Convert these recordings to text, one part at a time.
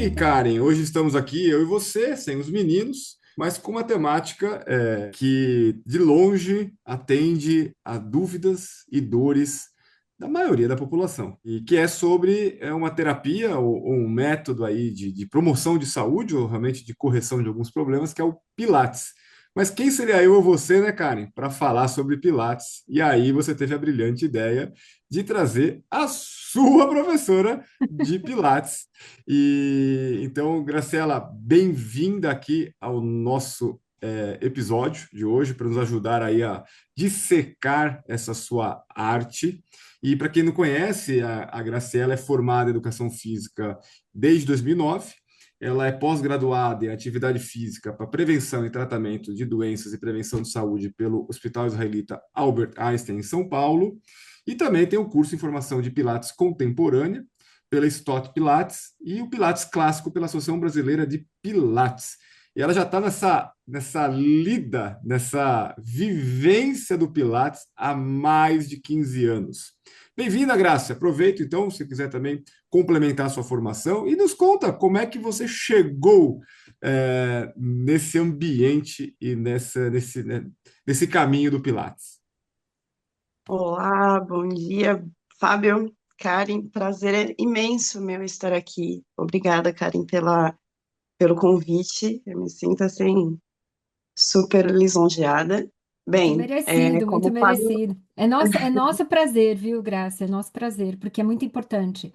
aí, Karen, hoje estamos aqui, eu e você, sem os meninos, mas com uma temática que, de longe, atende a dúvidas e dores da maioria da população, e que é sobre uma terapia ou um método aí de promoção de saúde, ou realmente de correção de alguns problemas, que é o Pilates. Mas quem seria eu ou você, né, Karen, para falar sobre Pilates? E aí você teve a brilhante ideia de trazer a sua professora de Pilates. E então, Graciela, bem-vinda aqui ao nosso episódio de hoje para nos ajudar aí a dissecar essa sua arte. E para quem não conhece, a Graciela é formada em Educação Física desde 2009. Ela é pós-graduada em Atividade Física para Prevenção e Tratamento de Doenças e Prevenção de Saúde pelo Hospital Israelita Albert Einstein, em São Paulo. E também tem o curso em Formação de Pilates Contemporânea pela Stott Pilates e o Pilates Clássico pela Associação Brasileira de Pilates. E ela já está nessa lida, nessa vivência do Pilates há mais de 15 anos. Bem-vinda, Graça. Aproveita, então, se quiser também complementar a sua formação e nos conta como é que você chegou nesse ambiente e nesse caminho do Pilates. Olá, bom dia, Fábio, Karen, prazer imenso meu estar aqui. Obrigada, Karen, pelo convite. Eu me sinto assim super lisonjeada. Bem, Muito como o Fábio merecido. É nosso prazer, viu, Graça? É nosso prazer, porque é muito importante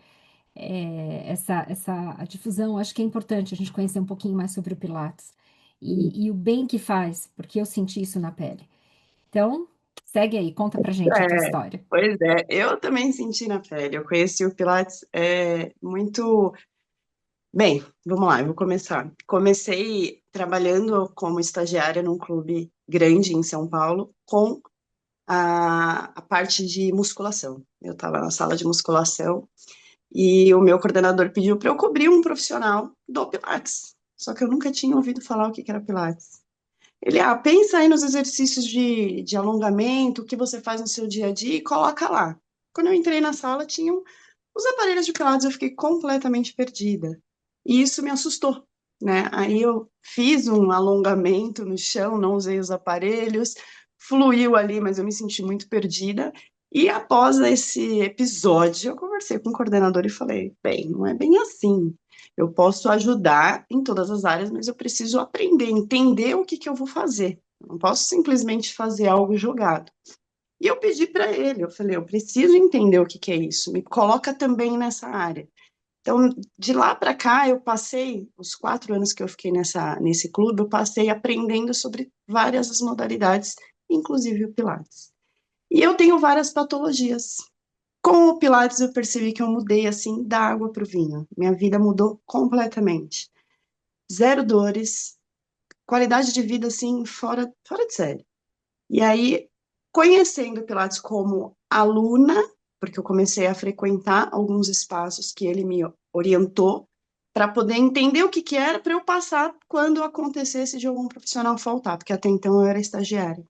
a difusão. Acho que é importante a gente conhecer um pouquinho mais sobre o Pilates e o bem que faz, porque eu senti isso na pele. Então, segue aí, conta pra gente a tua é, história. pois é, eu também senti na pele. Eu conheci o Pilates muito bem. Vamos lá, eu vou começar. Comecei trabalhando como estagiária num clube grande em São Paulo com a parte de musculação. Eu estava na sala de musculação e o meu coordenador pediu para eu cobrir um profissional do Pilates. Só que eu nunca tinha ouvido falar o que que era Pilates. Ele, pensa aí nos exercícios de alongamento, o que você faz no seu dia a dia e coloca lá. Quando eu entrei na sala, tinham os aparelhos de Pilates, eu fiquei completamente perdida. E isso me assustou, né? Aí eu fiz um alongamento no chão, não usei os aparelhos, fluiu ali, mas eu me senti muito perdida. E após esse episódio, eu conversei com o coordenador e falei: bem, não é bem assim. Eu posso ajudar em todas as áreas, mas eu preciso aprender, entender o que que eu vou fazer. Eu não posso simplesmente fazer algo jogado. E eu pedi para ele, eu falei, eu preciso entender o que que é isso, me coloca também nessa área. Então, de lá para cá, eu passei, os 4 anos que eu fiquei nesse clube, eu passei aprendendo sobre várias as modalidades, inclusive o Pilates. E eu tenho várias patologias. Com o Pilates, eu percebi que eu mudei, assim, da água para o vinho. Minha vida mudou completamente. Zero dores, qualidade de vida, assim, fora de série. E aí, conhecendo o Pilates como aluna, porque eu comecei a frequentar alguns espaços que ele me orientou para poder entender o que que era para eu passar quando acontecesse de algum profissional faltar, porque até então eu era estagiária.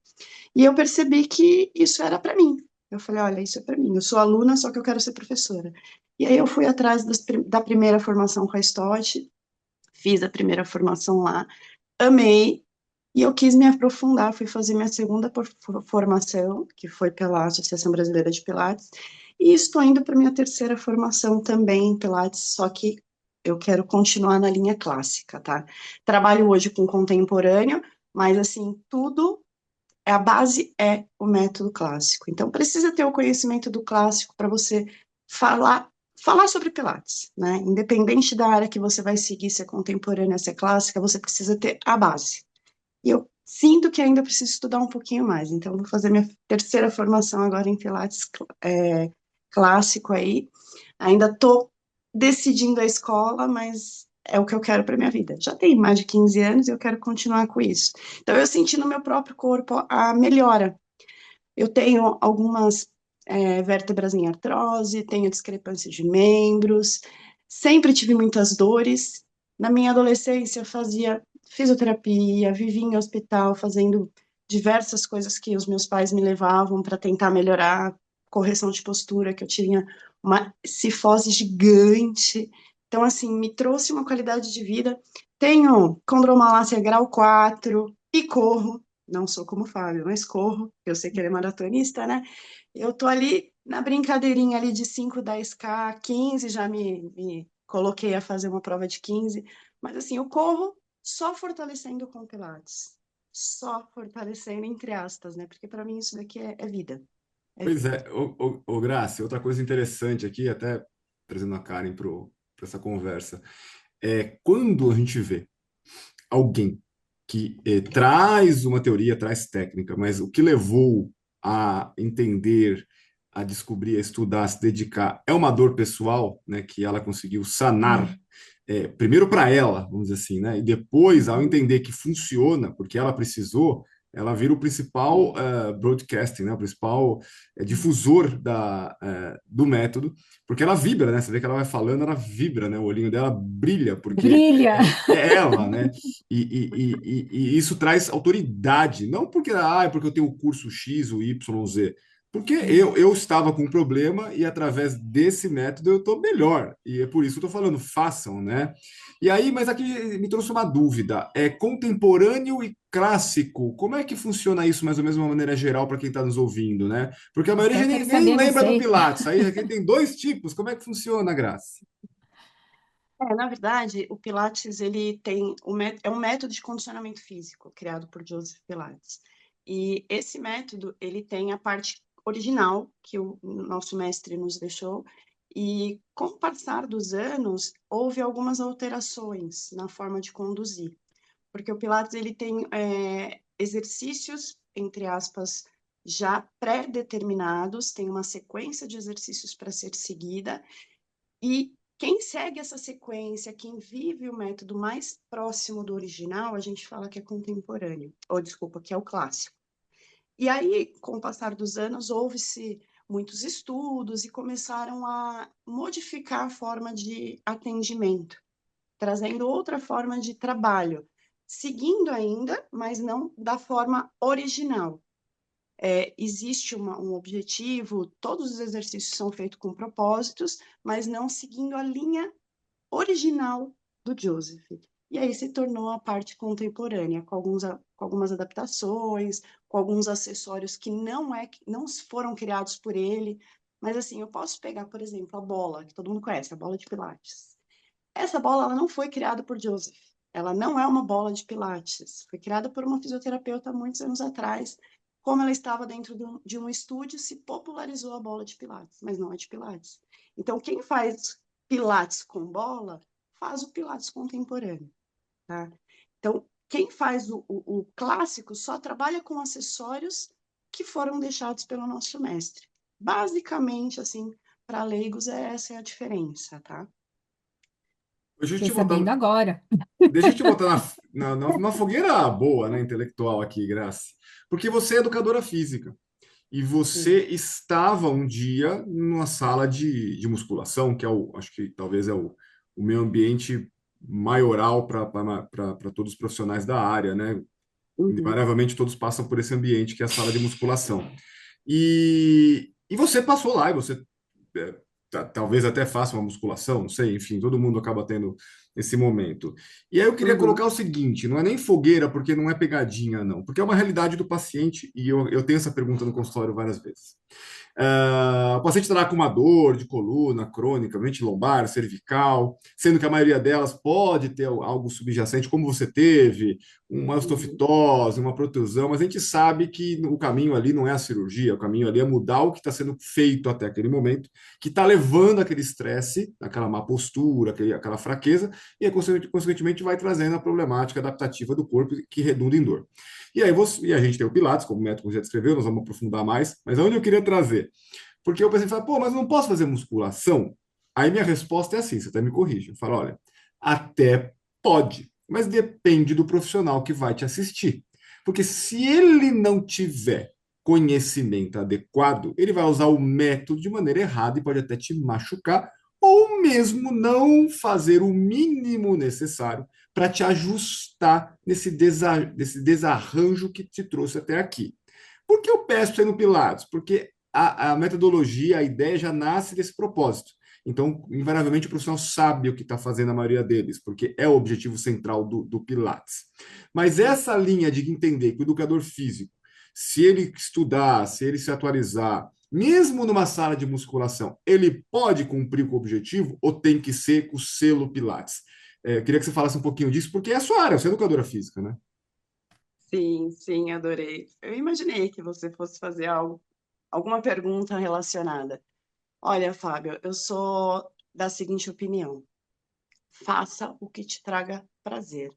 E eu percebi que isso era para mim. Eu falei, olha, isso é para mim. Eu sou aluna, só que eu quero ser professora. E aí eu fui atrás da primeira formação com a Stott, fiz a primeira formação lá, amei, e eu quis me aprofundar, fui fazer minha segunda formação, que foi pela Associação Brasileira de Pilates, e estou indo para minha terceira formação também em Pilates, só que eu quero continuar na linha clássica, tá? Trabalho hoje com contemporâneo, mas assim, tudo, a base é o método clássico. Então, precisa ter o conhecimento do clássico para você falar falar sobre Pilates, né? Independente da área que você vai seguir, se é contemporânea, se é clássica, você precisa ter a base. E eu sinto que ainda preciso estudar um pouquinho mais. Então, vou fazer minha terceira formação agora em Pilates clássico aí. Ainda estou decidindo a escola, mas é o que eu quero para minha vida. Já tenho mais de 15 anos e eu quero continuar com isso. Então, eu senti no meu próprio corpo a melhora. Eu tenho algumas vértebras em artrose, tenho discrepância de membros, sempre tive muitas dores. Na minha adolescência, eu fazia fisioterapia, vivia em hospital fazendo diversas coisas que os meus pais me levavam para tentar melhorar, correção de postura, que eu tinha uma cifose gigante. Então, assim, me trouxe uma qualidade de vida. Tenho condromalácia grau 4 e corro. Não sou como o Fábio, mas corro. Eu sei que ele é maratonista, né? Eu tô ali na brincadeirinha ali de 5, 10K, 15, já me coloquei a fazer uma prova de 15. Mas, assim, eu corro só fortalecendo com Pilates. Só fortalecendo, entre aspas, né? Porque para mim isso daqui é vida. É Pois vida. é, Graci, outra coisa interessante aqui, até trazendo a Karen para essa conversa, é quando a gente vê alguém que traz uma teoria, traz técnica, mas o que levou a entender, a descobrir, a estudar, a se dedicar, é uma dor pessoal, né, que ela conseguiu sanar, primeiro para ela, vamos dizer assim, né, e depois, ao Uhum. entender que funciona, porque ela precisou, ela vira o principal broadcasting, né, o principal difusor do método, porque ela vibra, né? Você vê que ela vai falando, ela vibra, né? O olhinho dela brilha, porque Brilha! é ela, né? E isso traz autoridade, não porque eu tenho o curso X, o Y, Z, porque eu estava com um problema e através desse método eu estou melhor. E é por isso que eu estou falando, façam, né? E aí, mas aqui me trouxe uma dúvida: é contemporâneo e clássico, como é que funciona isso mais ou menos de uma maneira geral para quem está nos ouvindo, né? Porque a maioria Eu já quero nem saber, não lembra do sei. Pilates, aí aqui tem dois tipos, como é que funciona, Graça? Na verdade, o Pilates ele tem é um método de condicionamento físico criado por Joseph Pilates. E esse método ele tem a parte original que o nosso mestre nos deixou. E com o passar dos anos, houve algumas alterações na forma de conduzir, porque o Pilates ele tem exercícios, entre aspas, já pré-determinados, tem uma sequência de exercícios para ser seguida, e quem segue essa sequência, quem vive o método mais próximo do original, a gente fala que é contemporâneo, ou desculpa, que é o clássico. E aí, com o passar dos anos, houve-se muitos estudos e começaram a modificar a forma de atendimento, trazendo outra forma de trabalho, seguindo ainda, mas não da forma original. Existe um objetivo, todos os exercícios são feitos com propósitos, mas não seguindo a linha original do Joseph. E aí se tornou a parte contemporânea, com algumas adaptações, com alguns acessórios que não foram criados por ele. Mas assim, eu posso pegar, por exemplo, a bola, que todo mundo conhece, a bola de Pilates. Essa bola ela não foi criada por Joseph. Ela não é uma bola de Pilates. Foi criada por uma fisioterapeuta há muitos anos atrás. Como ela estava dentro de um estúdio, se popularizou a bola de Pilates, mas não é de Pilates. Então, quem faz Pilates com bola, faz o Pilates contemporâneo, tá? Então, quem faz o clássico só trabalha com acessórios que foram deixados pelo nosso mestre. Basicamente, assim, para leigos, essa é a diferença, tá? Deixa eu Fiquei te botar, sabendo agora. deixa eu te botar numa fogueira boa, né, intelectual aqui, Graça. Porque você é educadora física e você Sim. estava um dia numa sala de musculação, que acho que talvez é o meio ambiente maioral para todos os profissionais da área, né? Uhum. Invariavelmente todos passam por esse ambiente que é a sala de musculação. E você passou lá, e você talvez até faça uma musculação, não sei, enfim, todo mundo acaba tendo esse momento. E aí eu queria colocar Uhum. o seguinte: não é nem fogueira, porque não é pegadinha, não, porque é uma realidade do paciente, e eu tenho essa pergunta no consultório várias vezes. O paciente estará com uma dor de coluna crônica, mente lombar, cervical, sendo que a maioria delas pode ter algo subjacente, como você teve, uma Uhum. osteofibrose, uma protusão, mas a gente sabe que o caminho ali não é a cirurgia, o caminho ali é mudar o que está sendo feito até aquele momento, que está levando aquele estresse, aquela má postura, aquela fraqueza, e aí, consequentemente vai trazendo a problemática adaptativa do corpo que redunda em dor. E a gente tem o Pilates, como o método já descreveu, nós vamos aprofundar mais, mas aonde eu queria trazer? Porque o paciente fala, pô, mas eu não posso fazer musculação? Aí minha resposta é assim, você até me corrige. Eu falo, olha, até pode, mas depende do profissional que vai te assistir. Porque se ele não tiver conhecimento adequado, ele vai usar o método de maneira errada e pode até te machucar, ou mesmo não fazer o mínimo necessário para te ajustar nesse desarranjo que te trouxe até aqui. Por que eu peço para você ir no Pilates? Porque a metodologia, a ideia já nasce desse propósito. Então, invariavelmente, o profissional sabe o que está fazendo a maioria deles, porque é o objetivo central do Pilates. Mas essa linha de entender que o educador físico, se ele estudar, se ele se atualizar, mesmo numa sala de musculação, ele pode cumprir com o objetivo ou tem que ser com o selo Pilates? Eu queria que você falasse um pouquinho disso, porque é a sua área, você é educadora física, né? Sim, sim, adorei. Eu imaginei que você fosse fazer algo, alguma pergunta relacionada. Olha, Fábio, eu sou da seguinte opinião: faça o que te traga prazer.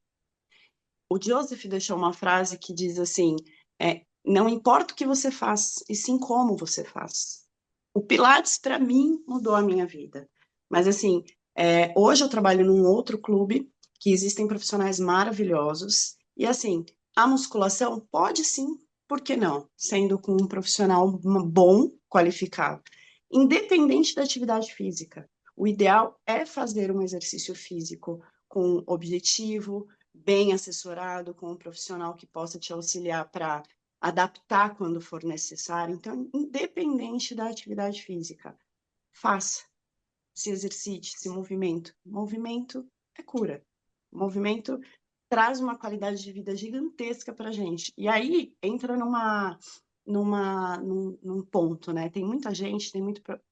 O Joseph deixou uma frase que diz assim: não importa o que você faz, e sim como você faz. O Pilates, para mim, mudou a minha vida. Mas, assim, hoje eu trabalho num outro clube que existem profissionais maravilhosos. E, assim, a musculação pode sim, por que não? Sendo com um profissional bom, qualificado. Independente da atividade física. O ideal é fazer um exercício físico com objetivo, bem assessorado, com um profissional que possa te auxiliar para adaptar quando for necessário. Então, independente da atividade física, faça, se exercite, se movimente. Movimento é cura. Movimento traz uma qualidade de vida gigantesca para a gente. E aí entra num ponto, né? Tem muita gente,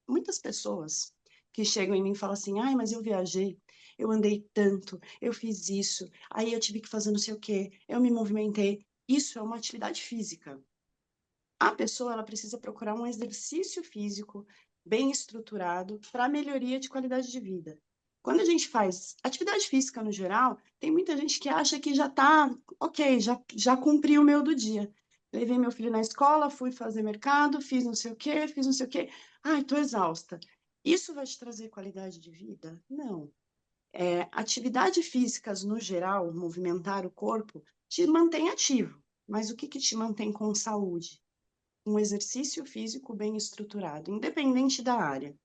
muitas pessoas que chegam em mim e falam assim: ai, mas eu viajei, eu andei tanto, eu fiz isso, aí eu tive que fazer não sei o quê, eu me movimentei. Isso é uma atividade física. A pessoa ela precisa procurar um exercício físico bem estruturado para melhoria de qualidade de vida. Quando a gente faz atividade física no geral, tem muita gente que acha que já está, ok, já cumpri o meu do dia. Levei meu filho na escola, fui fazer mercado, fiz não sei o quê, fiz não sei o quê. Ai, estou exausta. Isso vai te trazer qualidade de vida? Não. Atividades físicas no geral, movimentar o corpo, te mantém ativo. Mas o que que te mantém com saúde? Um exercício físico bem estruturado, independente da área.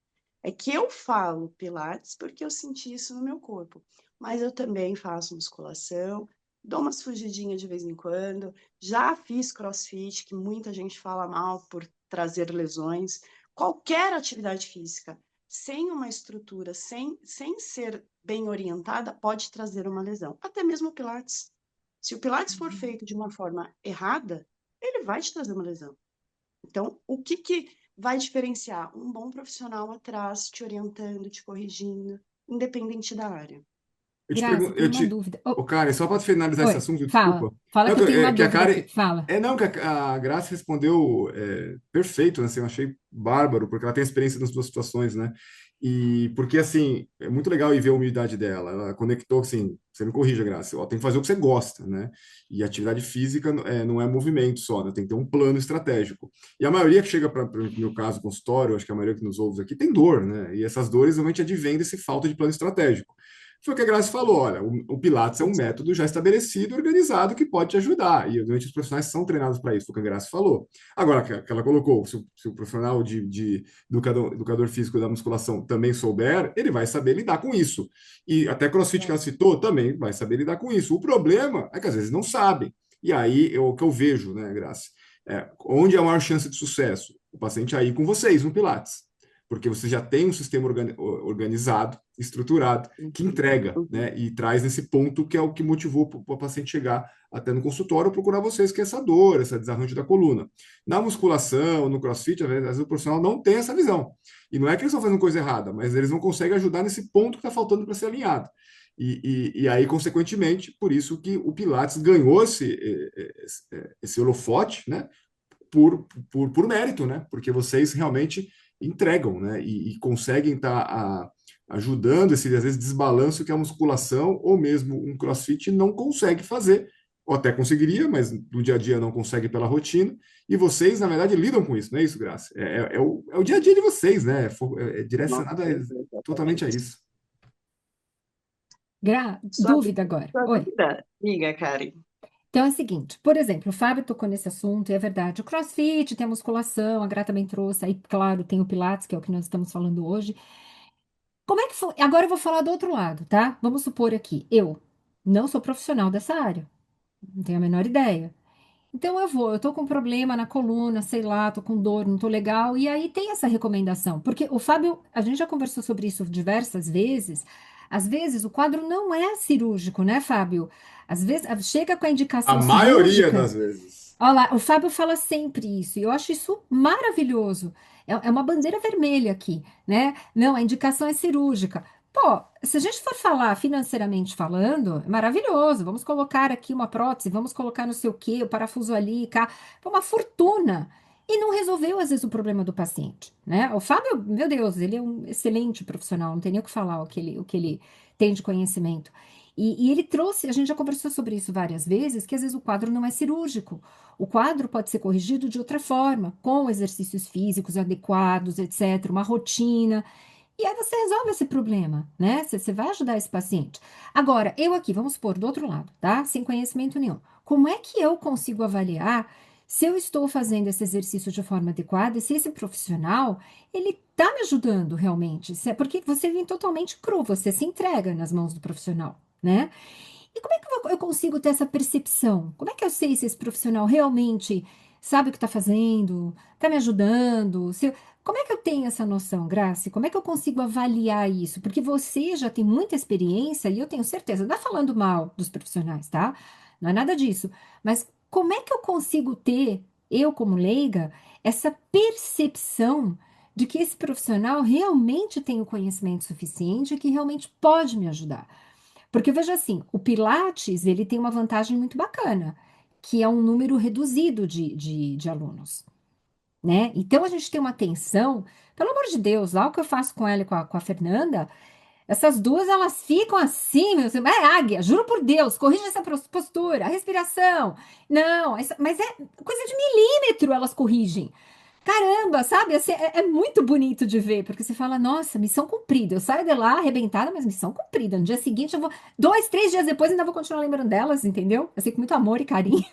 É que eu falo Pilates porque eu senti isso no meu corpo, mas eu também faço musculação, dou umas fugidinhas de vez em quando, já fiz CrossFit, que muita gente fala mal por trazer lesões. Qualquer atividade física, sem uma estrutura, sem ser bem orientada, pode trazer uma lesão. Até mesmo o Pilates. Se o Pilates for feito de uma forma errada, ele vai te trazer uma lesão. Então, o que que vai diferenciar? Um bom profissional atrás, te orientando, te corrigindo, independente da área. Eu te Graça, pergunto, tem uma dúvida. Ô, Karen, só para finalizar esse Oi, assunto, fala. desculpa. Fala Não, que eu tenho uma que a dúvida Karen. aqui. Fala. Não, que a Graça respondeu perfeito, né? Assim, eu achei bárbaro, porque ela tem experiência nas duas situações, né? E porque, assim, é muito legal ir ver a humildade dela. Ela conectou, assim, você me corrija, Graça, ó, tem que fazer o que você gosta, né? E atividade física não é movimento só, né? Tem que ter um plano estratégico. E a maioria que chega para o meu caso, consultório, acho que a maioria que nos ouve aqui tem dor, né? E essas dores realmente advêm desse falta de plano estratégico. Foi o que a Graça falou, olha, o Pilates é um método já estabelecido, organizado, que pode te ajudar, e obviamente os profissionais são treinados para isso, foi o que a Graça falou. Agora, que ela colocou, se o profissional de educador físico da musculação também souber, ele vai saber lidar com isso. E até CrossFit que ela citou também vai saber lidar com isso. O problema é que às vezes não sabem. E aí, o que eu vejo, né, Graça, onde é a maior chance de sucesso? O paciente aí com vocês, no Pilates. Porque você já tem um sistema organizado, estruturado, que entrega, Uhum. né? E traz nesse ponto que é o que motivou o paciente chegar até no consultório procurar vocês, que é essa dor, esse desarranjo da coluna. Na musculação, no CrossFit, às vezes o profissional não tem essa visão. E não é que eles estão fazendo coisa errada, mas eles não conseguem ajudar nesse ponto que está faltando para ser alinhado. E aí, consequentemente, por isso que o Pilates ganhou esse holofote, né? Por mérito, né? Porque vocês realmente entregam, né? E conseguem estar ajudando esse, às vezes, desbalanço que a musculação ou mesmo um CrossFit não consegue fazer, ou até conseguiria, mas no dia a dia não consegue pela rotina, e vocês, na verdade, lidam com isso, não é isso, Graça? É o dia a dia de vocês, né? É Nossa, direcionado totalmente a exatamente. isso. Sua, Dúvida agora. sua Oi. dúvida, liga, Karen. Então é o seguinte, por exemplo, o Fábio tocou nesse assunto, e é verdade. O CrossFit, tem a musculação, a Gra também trouxe, aí, claro, tem o Pilates, que é o que nós estamos falando hoje. Como é que foi? Agora eu vou falar do outro lado, tá? Vamos supor aqui, eu não sou profissional dessa área, não tenho a menor ideia. Então eu tô com um problema na coluna, sei lá, tô com dor, não tô legal, e aí tem essa recomendação, porque o Fábio, a gente já conversou sobre isso diversas vezes, às vezes o quadro não é cirúrgico, né, Fábio? Às vezes chega com a A indicação maioria cirúrgica. das vezes. Olha lá, o Fábio fala sempre isso, e eu acho isso maravilhoso. É uma bandeira vermelha aqui, né? Não, a indicação é cirúrgica. Pô, se a gente for falar financeiramente falando, é maravilhoso. Vamos colocar aqui uma prótese, vamos colocar não sei o quê, o parafuso ali, cá. Foi uma fortuna. E não resolveu, às vezes, o problema do paciente, né? O Fábio, meu Deus, ele é um excelente profissional, não tem nem o que falar o que ele tem de conhecimento. E ele trouxe, a gente já conversou sobre isso várias vezes, que às vezes o quadro não é cirúrgico. O quadro pode ser corrigido de outra forma, com exercícios físicos adequados, etc., uma rotina. E aí você resolve esse problema, né? Você vai ajudar esse paciente. Agora, eu aqui, vamos supor, do outro lado, tá? Sem conhecimento nenhum. Como é que eu consigo avaliar se eu estou fazendo esse exercício de forma adequada e se esse profissional, ele está me ajudando realmente? Porque você vem totalmente cru, você se entrega nas mãos do profissional, né? E como é que eu consigo ter essa percepção? Como é que eu sei se esse profissional realmente sabe o que está fazendo, está me ajudando? Como é que eu tenho essa noção, Grace? Como é que eu consigo avaliar isso? Porque você já tem muita experiência e eu tenho certeza, não é falando mal dos profissionais, tá? Não é nada disso. Mas como é que eu consigo ter, eu como leiga, essa percepção de que esse profissional realmente tem o conhecimento suficiente e que realmente pode me ajudar? Porque veja assim, o Pilates, ele tem uma vantagem muito bacana, que é um número reduzido de alunos, né? Então a gente tem uma atenção, pelo amor de Deus, lá o que eu faço com ela e com a Fernanda, essas duas elas ficam assim, meu, é águia, juro por Deus, corrija essa postura, a respiração. Não, mas é coisa de milímetro elas corrigem. Caramba, sabe? Assim, é muito bonito de ver, porque você fala, nossa, missão cumprida. Eu saio de lá arrebentada, mas missão cumprida. No dia seguinte, eu vou. 2, 3 dias depois, ainda vou continuar lembrando delas, entendeu? Assim, com muito amor e carinho.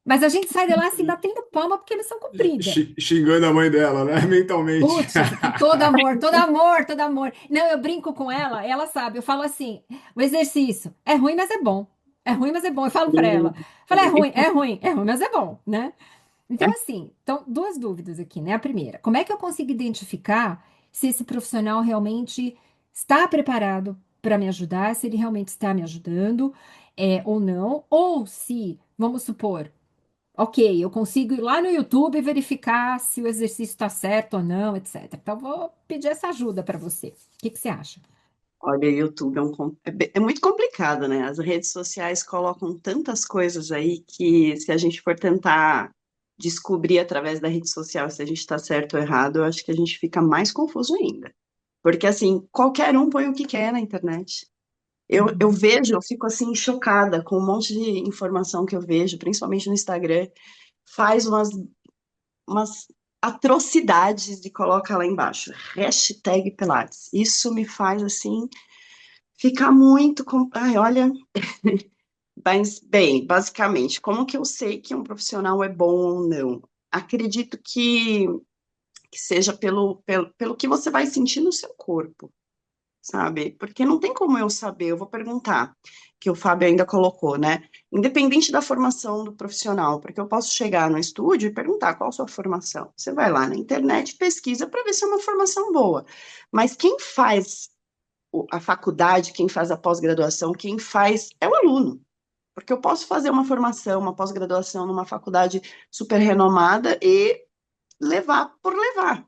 Mas a gente sai de lá assim, batendo palma, porque é missão cumprida. Xingando a mãe dela, né? Mentalmente. Putz, com todo amor, todo amor, todo amor. Não, eu brinco com ela sabe. Eu falo assim: o exercício é ruim, mas é bom. É ruim, mas é bom. Eu falo pra ela. Falo, é ruim, mas é bom, né? Então, assim, então, duas dúvidas aqui, né? A primeira, como é que eu consigo identificar se esse profissional realmente está preparado para me ajudar, se ele realmente está me ajudando, ou não, ou se, vamos supor, ok, eu consigo ir lá no YouTube e verificar se o exercício está certo ou não, etc. Então, vou pedir essa ajuda para você. O que que você acha? Olha, o YouTube é muito complicado, né? As redes sociais colocam tantas coisas aí que se a gente for tentar descobrir através da rede social se a gente está certo ou errado, eu acho que a gente fica mais confuso ainda. Porque, assim, qualquer um põe o que quer na internet. Eu Uhum. vejo, eu fico, assim, chocada com um monte de informação que eu vejo, principalmente no Instagram, faz umas atrocidades e coloca lá embaixo, hashtag Pilates. Isso me faz, assim, ficar muito. Ai, olha, mas, bem, basicamente, como que eu sei que um profissional é bom ou não? Acredito que seja pelo que você vai sentir no seu corpo, sabe? Porque não tem como eu saber, eu vou perguntar, que o Fábio ainda colocou, né? Independente da formação do profissional, porque eu posso chegar no estúdio e perguntar qual a sua formação. Você vai lá na internet, pesquisa para ver se é uma formação boa. Mas quem faz a faculdade, quem faz a pós-graduação, quem faz é o aluno. Porque eu posso fazer uma formação, uma pós-graduação numa faculdade super renomada e levar por levar.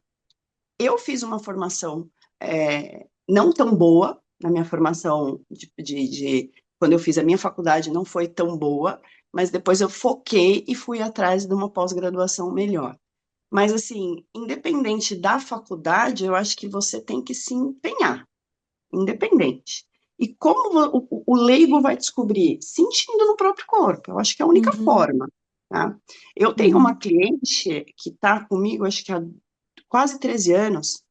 Eu fiz uma formação não tão boa, na minha formação quando eu fiz a minha faculdade não foi tão boa, mas depois eu foquei e fui atrás de uma pós-graduação melhor. Mas assim, independente da faculdade, eu acho que você tem que se empenhar, independente. E como o leigo vai descobrir? Sentindo no próprio corpo. Eu acho que é a única Uhum, forma, tá? Eu tenho uma uhum, cliente que está comigo, acho que há quase 13 anos,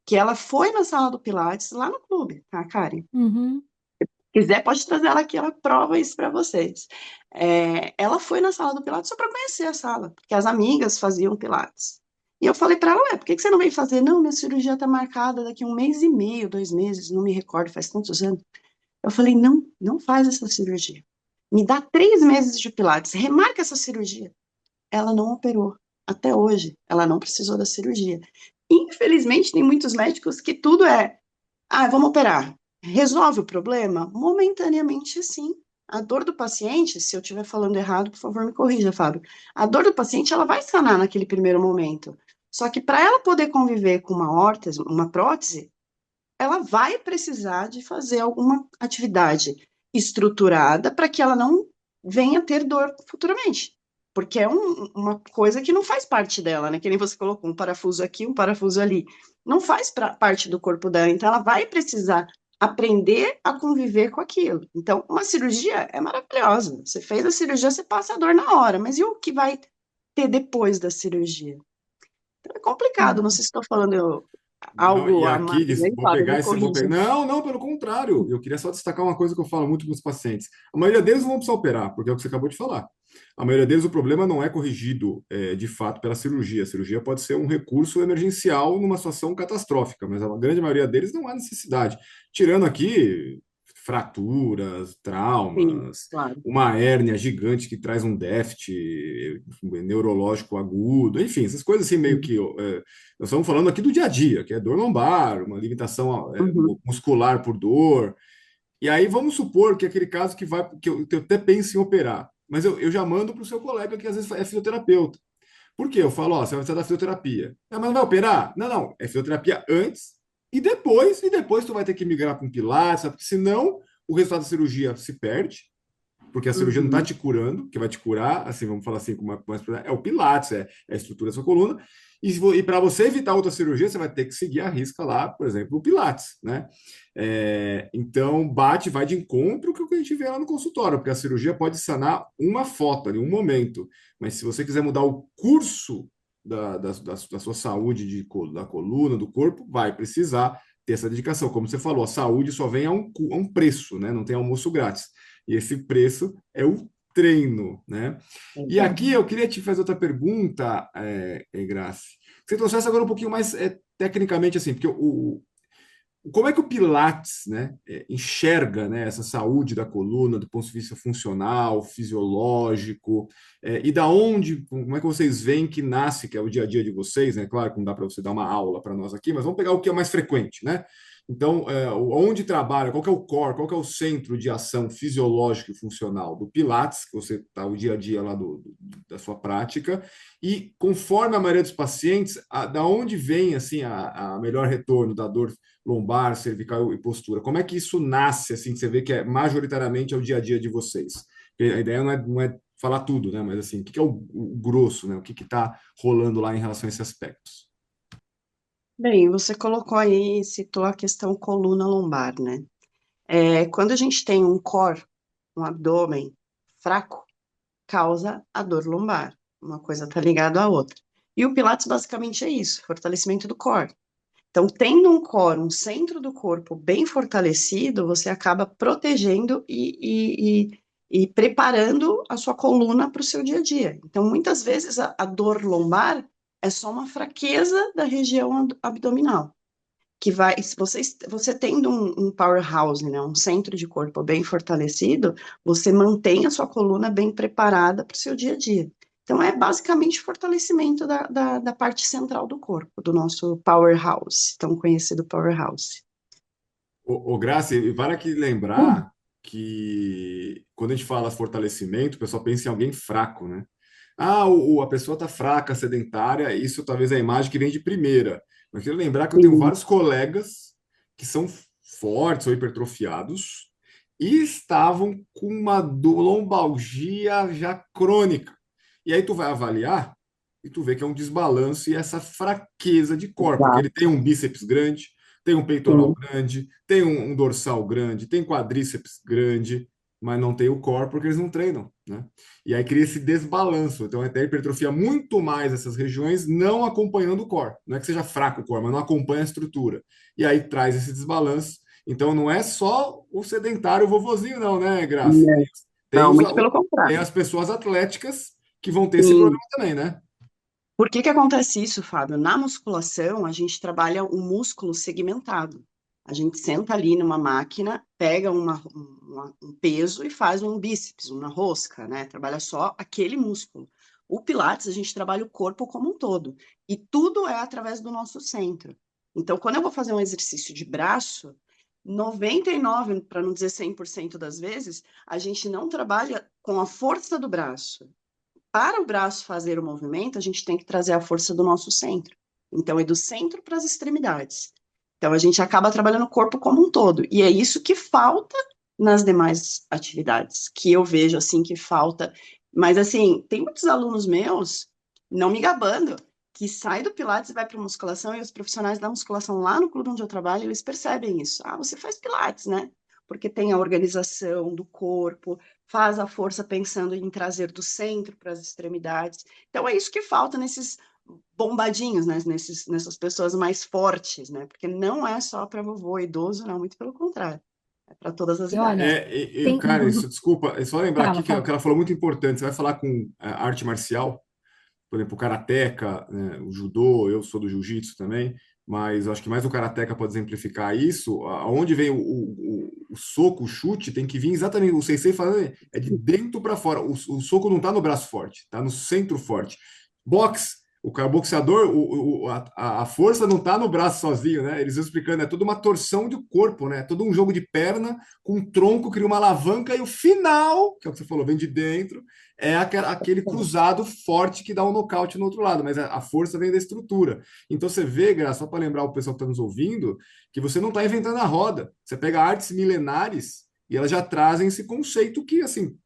que ela foi na sala do Pilates lá no clube, tá, Karen? uhum, Quiser, pode trazer ela aqui, ela prova isso para vocês. Ela foi na sala do Pilates só para conhecer a sala, porque as amigas faziam Pilates. E eu falei para ela, por que que você não vem fazer? Não, minha cirurgia está marcada daqui a 1 mês e meio, 2 meses, não me recordo, faz tantos anos. Eu falei, não, não faz essa cirurgia. Me dá 3 meses de Pilates, remarca essa cirurgia. Ela não operou. Até hoje, ela não precisou da cirurgia. Infelizmente, tem muitos médicos que tudo é, vamos operar. Resolve o problema? Momentaneamente, sim. A dor do paciente, se eu estiver falando errado, por favor, me corrija, Fábio. A dor do paciente, ela vai sanar naquele primeiro momento. Só que para ela poder conviver com uma órtese, uma prótese, ela vai precisar de fazer alguma atividade estruturada para que ela não venha ter dor futuramente. Porque é uma coisa que não faz parte dela, né? Que nem você colocou, um parafuso aqui, um parafuso ali. Não faz parte do corpo dela. Então, ela vai precisar aprender a conviver com aquilo. Então, uma cirurgia é maravilhosa. Você fez a cirurgia, você passa a dor na hora. Mas e o que vai ter depois da cirurgia? Então, é complicado. Não sei se estou falando Não, algo e a mais, aqui, aí, vou Fábio, pegar me esse. corrija. Não, não, pelo contrário. Eu queria só destacar uma coisa que eu falo muito para os pacientes. A maioria deles não vão precisar operar, porque é o que você acabou de falar. A maioria deles, o problema não é corrigido de fato pela cirurgia. A cirurgia pode ser um recurso emergencial numa situação catastrófica, mas a grande maioria deles não há necessidade. Tirando aqui fraturas, Sim, traumas, claro. uma hérnia gigante que traz um déficit neurológico agudo, enfim, essas coisas assim meio Uhum. que nós estamos falando aqui do dia a dia, que é dor lombar, uma limitação Uhum. muscular por dor. E aí vamos supor que é aquele caso que eu até penso em operar, mas eu já mando para o seu colega que às vezes é fisioterapeuta. Por quê? Eu falo, ó, você vai precisar da fisioterapia. Ah, mas não vai operar? Não, não. É fisioterapia antes e depois tu vai ter que migrar para um pilates, porque senão o resultado da cirurgia se perde, porque a cirurgia não está Uhum. te curando, que vai te curar, assim, vamos falar assim, é o Pilates, é a estrutura da sua coluna, e para você evitar outra cirurgia, você vai ter que seguir a risca lá, por exemplo, o Pilates, né? Então, vai de encontro com o que a gente vê lá no consultório, porque a cirurgia pode sanar uma foto ali, um momento, mas se você quiser mudar o curso da sua saúde da coluna, do corpo, vai precisar ter essa dedicação. Como você falou, a saúde só vem a um preço, né? Não tem almoço grátis. E esse preço é o treino, né? E Exato. aqui eu queria te fazer outra pergunta, Grace. Que você trouxesse agora um pouquinho mais tecnicamente assim, porque como é que o Pilates, né, enxerga, né, essa saúde da coluna do ponto de vista funcional, fisiológico, e da onde, como é que vocês veem que nasce, que é o dia a dia de vocês, né? Claro que não dá para você dar uma aula para nós aqui, mas vamos pegar o que é mais frequente, né? Então, onde trabalha, qual que é o core, qual que é o centro de ação fisiológica e funcional do Pilates, que você está o dia a dia lá da sua prática, e conforme a maioria dos pacientes, da onde vem assim a melhor retorno da dor lombar, cervical e postura. Como é que isso nasce, assim, que você vê que majoritariamente é o dia a dia de vocês? Porque a ideia não é falar tudo, né? Mas assim, o que é o grosso, né? O que está rolando lá em relação a esses aspectos? Bem, você colocou aí, citou a questão coluna lombar, né? Quando a gente tem um core, um abdômen fraco, causa a dor lombar. Uma coisa está ligada à outra. E o Pilates basicamente é isso, fortalecimento do core. Então, tendo um core, um centro do corpo bem fortalecido, você acaba protegendo e preparando a sua coluna para o seu dia a dia. Então, muitas vezes a dor lombar é só uma fraqueza da região abdominal, que vai, se você tendo um powerhouse, né, um centro de corpo bem fortalecido, você mantém a sua coluna bem preparada para o seu dia a dia. Então, é basicamente fortalecimento da parte central do corpo, do nosso powerhouse, tão conhecido powerhouse. Graça, e vale aqui Hum. lembrar que quando a gente fala fortalecimento, o pessoal pensa em alguém fraco, né? Ah, a pessoa está fraca, sedentária, isso talvez é a imagem que vem de primeira. Mas quero lembrar que eu tenho Sim, vários colegas que são fortes ou hipertrofiados e estavam com uma lombalgia já crônica. E aí tu vai avaliar e tu vê que é um desbalanço e essa fraqueza de corpo, porque ele exato. tem um bíceps grande, tem um peitoral Sim. grande, tem um dorsal grande, tem quadríceps grande, mas não tem o core porque eles não treinam, né? E aí cria esse desbalanço. Então, até hipertrofia muito mais essas regiões, não acompanhando o core. Não é que seja fraco o core, mas não acompanha a estrutura. E aí traz esse desbalanço. Então, não é só o sedentário vovozinho, não, né, Graça? Não, Tem, não, os, muito pelo tem contrário. as pessoas atléticas que vão ter esse Sim. problema também, né? Por que que acontece isso, Fábio? Na musculação, a gente trabalha o músculo segmentado. A gente senta ali numa máquina, pega um peso e faz um bíceps, uma rosca, né? Trabalha só aquele músculo. O Pilates, a gente trabalha o corpo como um todo. E tudo é através do nosso centro. Então, quando eu vou fazer um exercício de braço, 99, para não dizer 100% das vezes, a gente não trabalha com a força do braço. Para o braço fazer o movimento, a gente tem que trazer a força do nosso centro. Então, é do centro para as extremidades. Então, a gente acaba trabalhando o corpo como um todo. E é isso que falta nas demais atividades, que eu vejo, assim, que falta. Mas, assim, tem muitos alunos meus, não me gabando, que saem do Pilates e vai para musculação, e os profissionais da musculação lá no clube onde eu trabalho, eles percebem isso. Ah, você faz Pilates, né? Porque tem a organização do corpo, faz a força pensando em trazer do centro para as extremidades. Então, é isso que falta nesses bombadinhos, né? Nessas pessoas mais fortes, né? Porque não é só para vovô idoso, não, muito pelo contrário. É para todas as E olha, idades. tem. Cara, isso, desculpa, é só lembrar Fala, aqui que fala. ela falou muito importante. Você vai falar com arte marcial, por exemplo, o karateca, né, o judô, eu sou do jiu-jitsu também, mas eu acho que mais o karateca pode exemplificar isso. Aonde vem o soco, o chute, tem que vir exatamente, o sensei falando, é de dentro para fora. O soco não está no braço forte, está no centro forte. Boxe, o cara, o boxeador, a força não está no braço sozinho, né? Eles vão explicando, é toda uma torção do corpo, né? Todo um jogo de perna com um tronco, cria uma alavanca e o final, que é o que você falou, vem de dentro, é aquele cruzado forte que dá um nocaute no outro lado, mas a força vem da estrutura. Então você vê, Graça, só para lembrar o pessoal que está nos ouvindo, que você não está inventando a roda. Você pega artes milenares e elas já trazem esse conceito que, assim,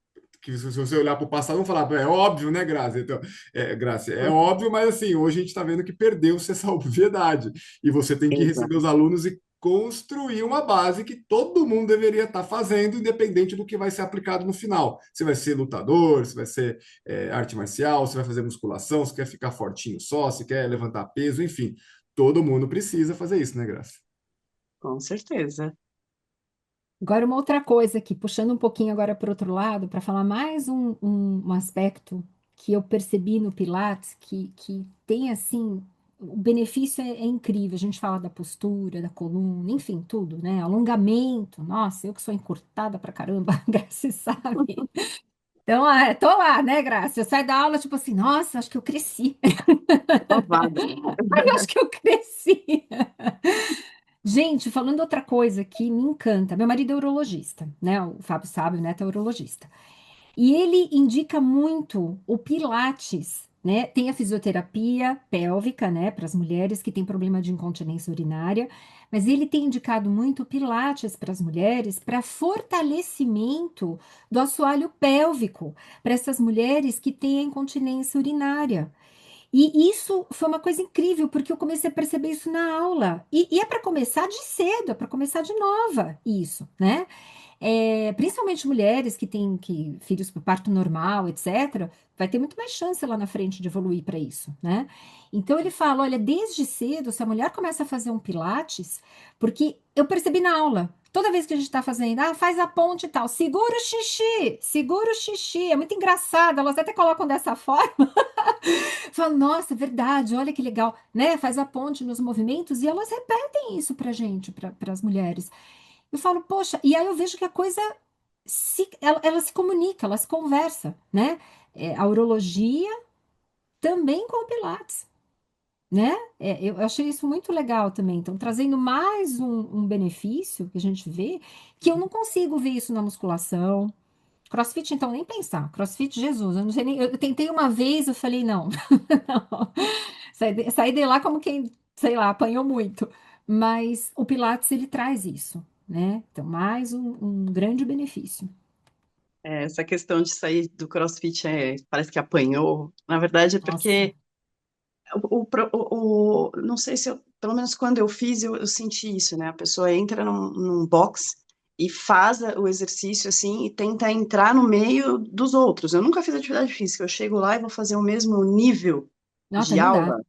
que se você olhar para o passado, vão falar, é óbvio, né, Graça? Então, Graça, é óbvio, mas assim, hoje a gente está vendo que perdeu-se essa obviedade. E você tem que receber os Exato. alunos e construir uma base que todo mundo deveria estar fazendo, independente do que vai ser aplicado no final. Você vai ser lutador, você vai ser arte marcial, você vai fazer musculação, você quer ficar fortinho só, você quer levantar peso, enfim. Todo mundo precisa fazer isso, né, Graça? Com certeza. Agora, uma outra coisa aqui, puxando um pouquinho agora para o outro lado, para falar mais um aspecto que eu percebi no Pilates, que tem assim, o benefício é incrível. A gente fala da postura, da coluna, enfim, tudo, né? Alongamento, nossa, eu que sou encurtada pra caramba, Graça sabe. Então, tô lá, né, Graça? Eu saio da aula, tipo assim, nossa, acho que eu cresci. Provada. Ai, acho que eu cresci. Gente, falando outra coisa que me encanta, meu marido é urologista, né? O Fábio sabe, o Neto é urologista. E ele indica muito o Pilates, né? Tem a fisioterapia pélvica, né, para as mulheres que têm problema de incontinência urinária, mas ele tem indicado muito o Pilates para as mulheres para fortalecimento do assoalho pélvico, para essas mulheres que têm a incontinência urinária. E isso foi uma coisa incrível, porque eu comecei a perceber isso na aula. E é para começar de cedo, é para começar de nova, isso, né? Principalmente mulheres que têm filhos por parto normal, etc., vai ter muito mais chance lá na frente de evoluir para isso, né? Então ele fala: olha, desde cedo, se a mulher começa a fazer um Pilates, porque eu percebi na aula. Toda vez que a gente está fazendo, faz a ponte e tal, segura o xixi, é muito engraçado, elas até colocam dessa forma. Fala, nossa, é verdade, olha que legal, né? Faz a ponte nos movimentos e elas repetem isso pra gente, para as mulheres. Eu falo, poxa, e aí eu vejo que a coisa ela se comunica, ela se conversa, né? A urologia também com o Pilates, né? Eu achei isso muito legal também. Então, trazendo mais um benefício que a gente vê, que eu não consigo ver isso na musculação. CrossFit, então, nem pensar. CrossFit, Jesus, eu não sei nem. Eu tentei uma vez, eu falei, não. Não. Saí de lá como quem, sei lá, apanhou muito. Mas o Pilates, ele traz isso, né? Então, mais um grande benefício. Essa questão de sair do CrossFit parece que apanhou. Na verdade, é Nossa. porque não sei se eu, pelo menos quando eu fiz, eu senti isso, né? A pessoa entra num box e faz o exercício assim e tenta entrar no meio dos outros. Eu nunca fiz atividade física, eu chego lá e vou fazer o mesmo nível Nossa, de não dá. aula.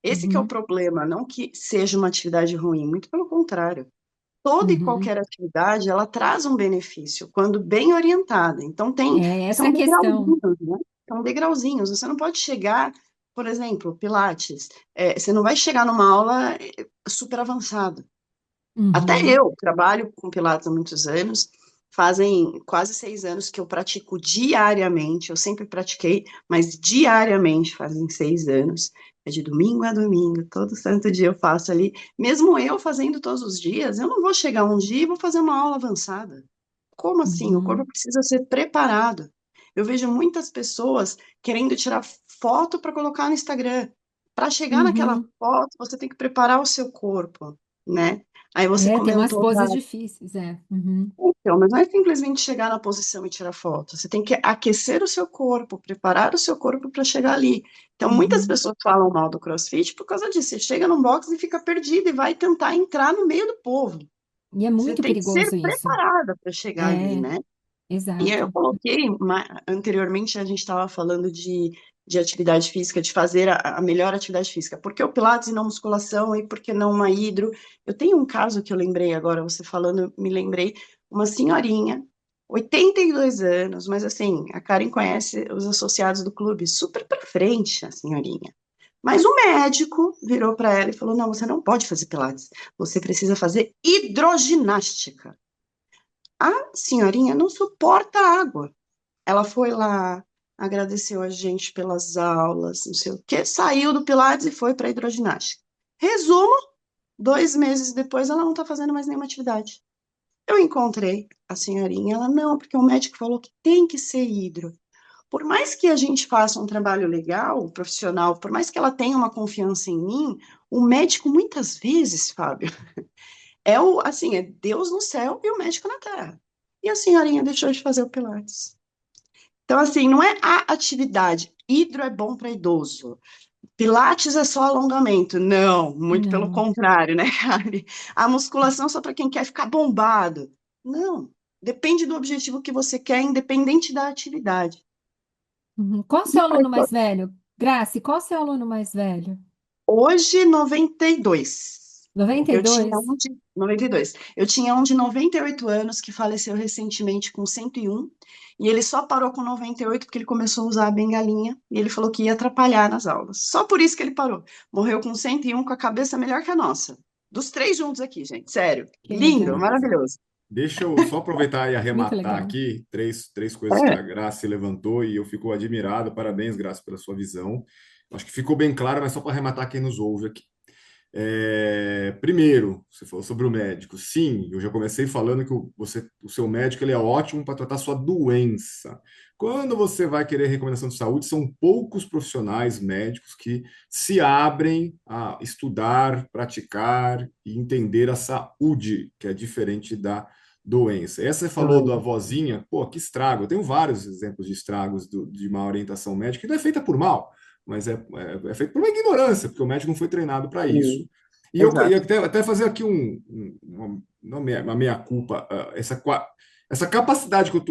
Esse que é o Uhum, problema, não que seja uma atividade ruim, muito pelo contrário. Toda e uhum. qualquer atividade, ela traz um benefício, quando bem orientada. Então, Essa é são a questão. degrauzinhos, né? São degrauzinhos. Você não pode chegar, por exemplo, Pilates, você não vai chegar numa aula super avançada. Até Uhum. eu trabalho com Pilates há muitos anos, fazem quase 6 anos que eu pratico diariamente, eu sempre pratiquei, mas diariamente fazem 6 anos. É de domingo a domingo, todo santo dia eu faço ali. Mesmo eu fazendo todos os dias, eu não vou chegar um dia e vou fazer uma aula avançada. Como assim? O corpo Uhum. precisa ser preparado. Eu vejo muitas pessoas querendo tirar foto para colocar no Instagram. Para chegar naquela Uhum. foto, você tem que preparar o seu corpo, né? Aí você É, tem umas comentou da. poses difíceis, é. Uhum. Então, mas não é simplesmente chegar na posição e tirar foto. Você tem que aquecer o seu corpo, preparar o seu corpo para chegar ali. Então, muitas Uhum. pessoas falam mal do CrossFit por causa disso. Você chega num box e fica perdido e vai tentar entrar no meio do povo. E é Você muito tem que ser perigoso isso. preparada para chegar ali, É, né? E aí eu exato. coloquei, anteriormente a gente estava falando de atividade física, de fazer a melhor atividade física. Por que o Pilates e não musculação e por que não uma hidro? Eu tenho um caso que eu lembrei agora, você falando, eu me lembrei, uma senhorinha, 82 anos, mas assim, a Karen conhece os associados do clube, super pra frente a senhorinha. Mas o médico virou para ela e falou: não, você não pode fazer Pilates, você precisa fazer hidroginástica. A senhorinha não suporta água. Ela foi lá, agradeceu a gente pelas aulas, não sei o quê, saiu do Pilates e foi para a hidroginástica. Resumo, 2 meses depois ela não está fazendo mais nenhuma atividade. Eu encontrei a senhorinha, ela não, porque o médico falou que tem que ser hidro. Por mais que a gente faça um trabalho legal, profissional, por mais que ela tenha uma confiança em mim, o médico muitas vezes, Fábio, assim, é Deus no céu e o médico na terra. E a senhorinha deixou de fazer o Pilates. Então, assim, não é a atividade. Hidro é bom para idoso. Pilates é só alongamento. Não, muito pelo Não. contrário, né, Kari? A musculação é só para quem quer ficar bombado. Não. Depende do objetivo que você quer, independente da atividade. Uhum. Qual o E seu aluno mais velho? Grace, qual o seu aluno mais velho? hoje, 92. Noventa e Eu tinha dois. um de 92. Eu tinha um de 98 anos que faleceu recentemente com 101. E ele só parou com 98 porque ele começou a usar a bengalinha e ele falou que ia atrapalhar nas aulas. Só por isso que ele parou. Morreu com 101 com a cabeça melhor que a nossa. Dos três juntos aqui, gente. Sério. Que Lindo, legal. Beleza. maravilhoso. Deixa eu só aproveitar e Muito arrematar legal. aqui três coisas que É. a Grace levantou e eu fico admirado. Parabéns, Grace, pela sua visão. Acho que ficou bem claro, mas só para arrematar quem nos ouve aqui. Primeiro, você falou sobre o médico. Sim, eu já comecei falando que o seu médico ele é ótimo para tratar sua doença. Quando você vai querer recomendação de saúde, são poucos profissionais médicos que se abrem a estudar, praticar e entender a saúde, que é diferente da doença. Essa você falou da vozinha, pô, que estrago. Eu tenho vários exemplos de estragos de má orientação médica, que não é feita por mal, mas é feito por uma ignorância, porque o médico não foi treinado para isso. Sim, E exato. até fazer aqui uma meia-culpa, essa capacidade que eu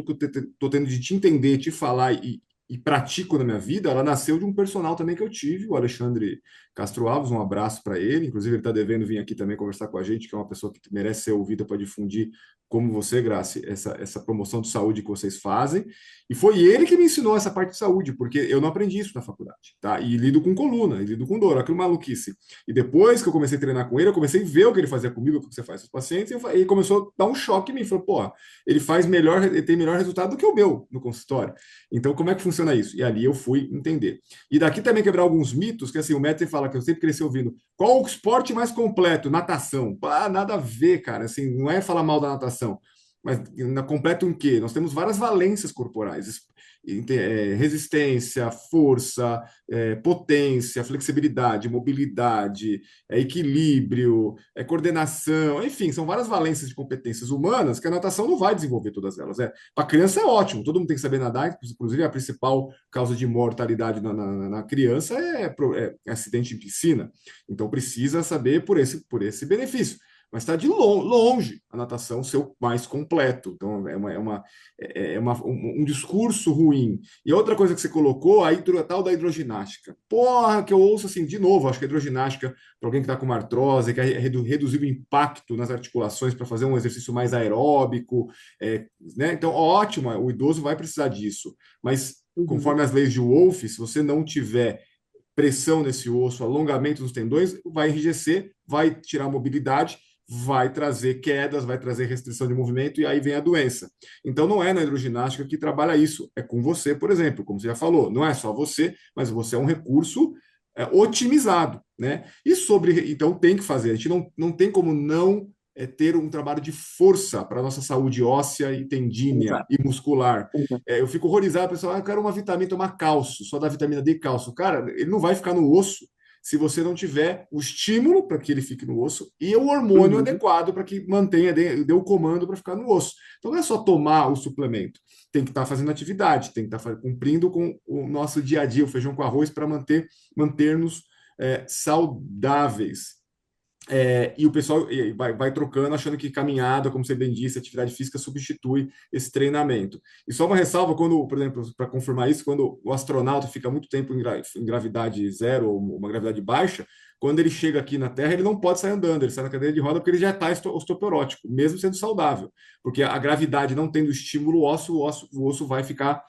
tô tendo de te entender, te falar e pratico na minha vida, ela nasceu de um personal também que eu tive, o Alexandre Castro Alves, um abraço para ele. Inclusive, ele está devendo vir aqui também conversar com a gente, que é uma pessoa que merece ser ouvida para difundir, como você, Grace, essa promoção de saúde que vocês fazem. E foi ele que me ensinou essa parte de saúde, porque eu não aprendi isso na faculdade, tá? E lido com coluna, e lido com dor, aquilo maluquice. E depois que eu comecei a treinar com ele, eu comecei a ver o que ele fazia comigo, o que você faz com os pacientes, e ele começou a dar um choque em mim. Falou, pô, ele faz melhor, ele tem melhor resultado do que o meu no consultório. Então, como é que funciona isso? E ali eu fui entender. E daqui também quebrar alguns mitos, que assim, o Méter fala que eu sempre cresci ouvindo, qual o esporte mais completo? Natação. Ah, nada a ver, cara. Assim, não é falar mal da natação. Mas na completo em quê? Nós temos várias valências corporais, resistência, força, potência, flexibilidade, mobilidade, equilíbrio, coordenação, enfim, são várias valências de competências humanas que a natação não vai desenvolver todas elas. Para a criança é ótimo, todo mundo tem que saber nadar, inclusive a principal causa de mortalidade na criança é acidente em piscina. Então precisa saber por esse benefício, mas está de longe a natação ser o mais completo. Então, um discurso ruim. E outra coisa que você colocou, a tal da hidroginástica. Porra, que eu ouço assim, de novo, acho que a hidroginástica, para alguém que está com uma artrose, quer reduzir o impacto nas articulações para fazer um exercício mais aeróbico, né? Então, ótimo, o idoso vai precisar disso. Mas, Uhum. conforme as leis de Wolff, se você não tiver pressão nesse osso, alongamento dos tendões, vai enrijecer, vai tirar a mobilidade, vai trazer quedas, vai trazer restrição de movimento, e aí vem a doença. Então, não é na hidroginástica que trabalha isso, é com você, por exemplo, como você já falou, não é só você, mas você é um recurso otimizado, né? E sobre, então tem que fazer, a gente não tem como não ter um trabalho de força para a nossa saúde óssea e tendínea Exato, e muscular. exato. Eu fico horrorizado, pessoal, eu quero uma vitamina, tomar cálcio, só dá vitamina D e cálcio. Cara, ele não vai ficar no osso se você não tiver o estímulo para que ele fique no osso e o hormônio Uhum. adequado para que mantenha, dê o comando para ficar no osso. Então não é só tomar o suplemento, tem que estar fazendo atividade, tem que estar cumprindo com o nosso dia a dia, o feijão com arroz, para manter-nos saudáveis. E o pessoal vai trocando, achando que caminhada, como você bem disse, atividade física substitui esse treinamento. E só uma ressalva, quando, por exemplo, para confirmar isso, quando o astronauta fica muito tempo em gravidade zero ou uma gravidade baixa, quando ele chega aqui na Terra, ele não pode sair andando, ele sai na cadeira de roda porque ele já está osteoporótico, mesmo sendo saudável, porque a gravidade não tendo estímulo ósseo, o osso vai ficar,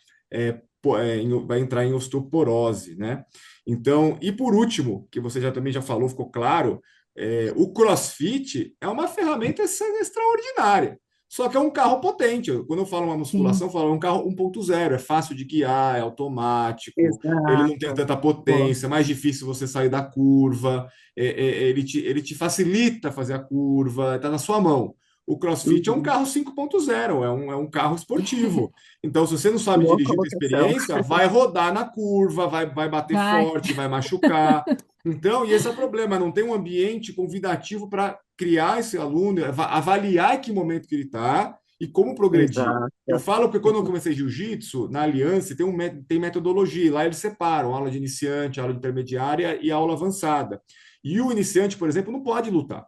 vai entrar em osteoporose, né? Então, e por último, que você já também já falou, ficou claro, o CrossFit é uma ferramenta extraordinária. Só que é um carro potente. Quando eu falo uma musculação, Sim, eu falo um carro 1.0, é fácil de guiar, é automático, ele não tem Exato. tanta Boa. potência, é mais difícil você sair da curva, ele te facilita fazer a curva, está na sua mão. O CrossFit é um Uhum. carro 5.0, é um carro esportivo. Então, se você não sabe Boa dirigir com colocação. experiência, vai rodar na curva, vai bater vai. forte, vai machucar. Então, e esse é o problema, não tem um ambiente convidativo para criar esse aluno, avaliar em que momento que ele está e como progredir. Eu Exato. falo que quando eu comecei jiu-jitsu, na Aliança, tem metodologia, lá eles separam aula de iniciante, aula intermediária e aula avançada. E o iniciante, por exemplo, não pode lutar.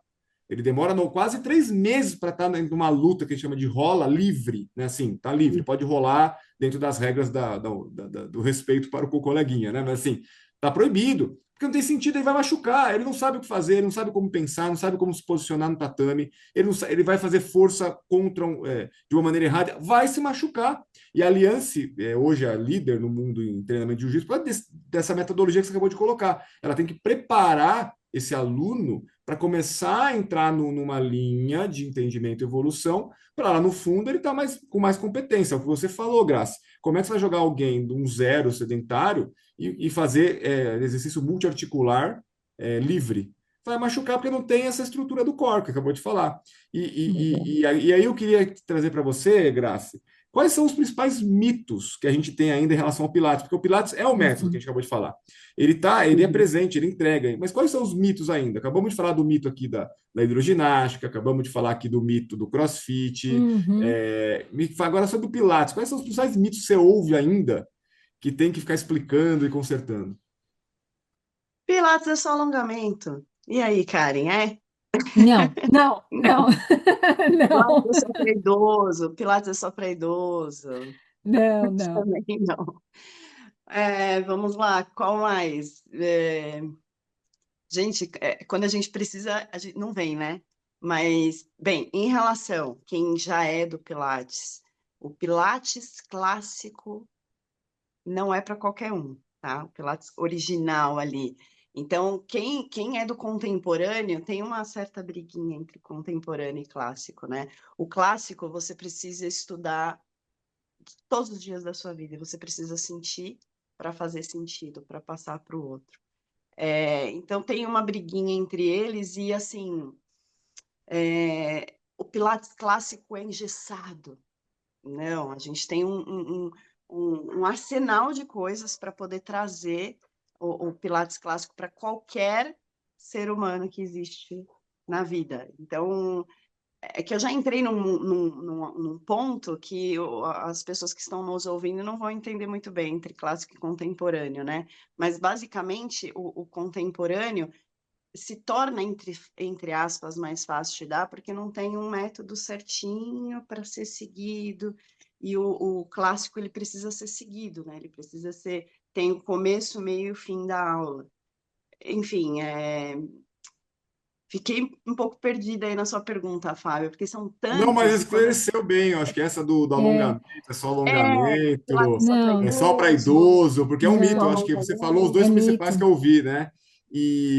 Ele demora quase 3 meses para estar numa luta que a gente chama de rola livre, né? Assim, tá livre, pode rolar dentro das regras do respeito para o coleguinha, né? Mas assim, tá proibido, porque não tem sentido, ele vai machucar, ele não sabe o que fazer, ele não sabe como pensar, não sabe como se posicionar no tatame, ele vai fazer força de uma maneira errada, vai se machucar. E a Aliança, hoje é a líder no mundo em treinamento de jiu-jitsu, dessa metodologia que você acabou de colocar. Ela tem que preparar esse aluno para começar a entrar numa linha de entendimento e evolução, para lá no fundo ele estar com mais competência. É o que você falou, Graça. Como é que você vai jogar alguém de um zero sedentário e fazer exercício multiarticular livre? Vai machucar porque não tem essa estrutura do core, que acabou de falar. E, e, e, e aí eu queria trazer para você, Graça, quais são os principais mitos que a gente tem ainda em relação ao Pilates? Porque o Pilates é o método que a Uhum. gente acabou de falar. Ele é Uhum. presente, ele entrega. Mas quais são os mitos ainda? Acabamos de falar do mito aqui da hidroginástica, acabamos de falar aqui do mito do CrossFit. Uhum. Agora sobre o Pilates, quais são os principais mitos que você ouve ainda que tem que ficar explicando e consertando? Pilates é só alongamento. E aí, Karen, é? Não, não, não, Pilates não, é só para idoso. Pilates é só para idoso. não, não. Também não. Vamos lá, qual mais? Gente, quando a gente precisa, a gente não vem, né? Mas, bem, em relação quem já é do Pilates, o Pilates clássico não é para qualquer um, tá? O Pilates original ali. Então, quem é do contemporâneo tem uma certa briguinha entre contemporâneo e clássico, né? O clássico você precisa estudar todos os dias da sua vida, você precisa sentir para fazer sentido, para passar para o outro. Então tem uma briguinha entre eles e assim, o Pilates clássico é engessado. Não, a gente tem um arsenal de coisas para poder trazer o Pilates clássico para qualquer ser humano que existe na vida. Então, é que eu já entrei num ponto que as pessoas que estão nos ouvindo não vão entender muito bem entre clássico e contemporâneo, né? Mas, basicamente, o contemporâneo se torna, entre aspas, mais fácil de dar, porque não tem um método certinho para ser seguido, e o clássico ele precisa ser seguido, né? Ele precisa tem o começo, meio e o fim da aula. Enfim, fiquei um pouco perdida aí na sua pergunta, Fábio, porque são Não, mas tantos, e quando esclareceu bem. Eu acho que essa do É, alongamento é só Pilates alongamento, é só para não, é só para idoso, idoso, porque é um só mito. Eu não, acho que você falou os alongamento. dois é principais que mito. eu ouvi, né?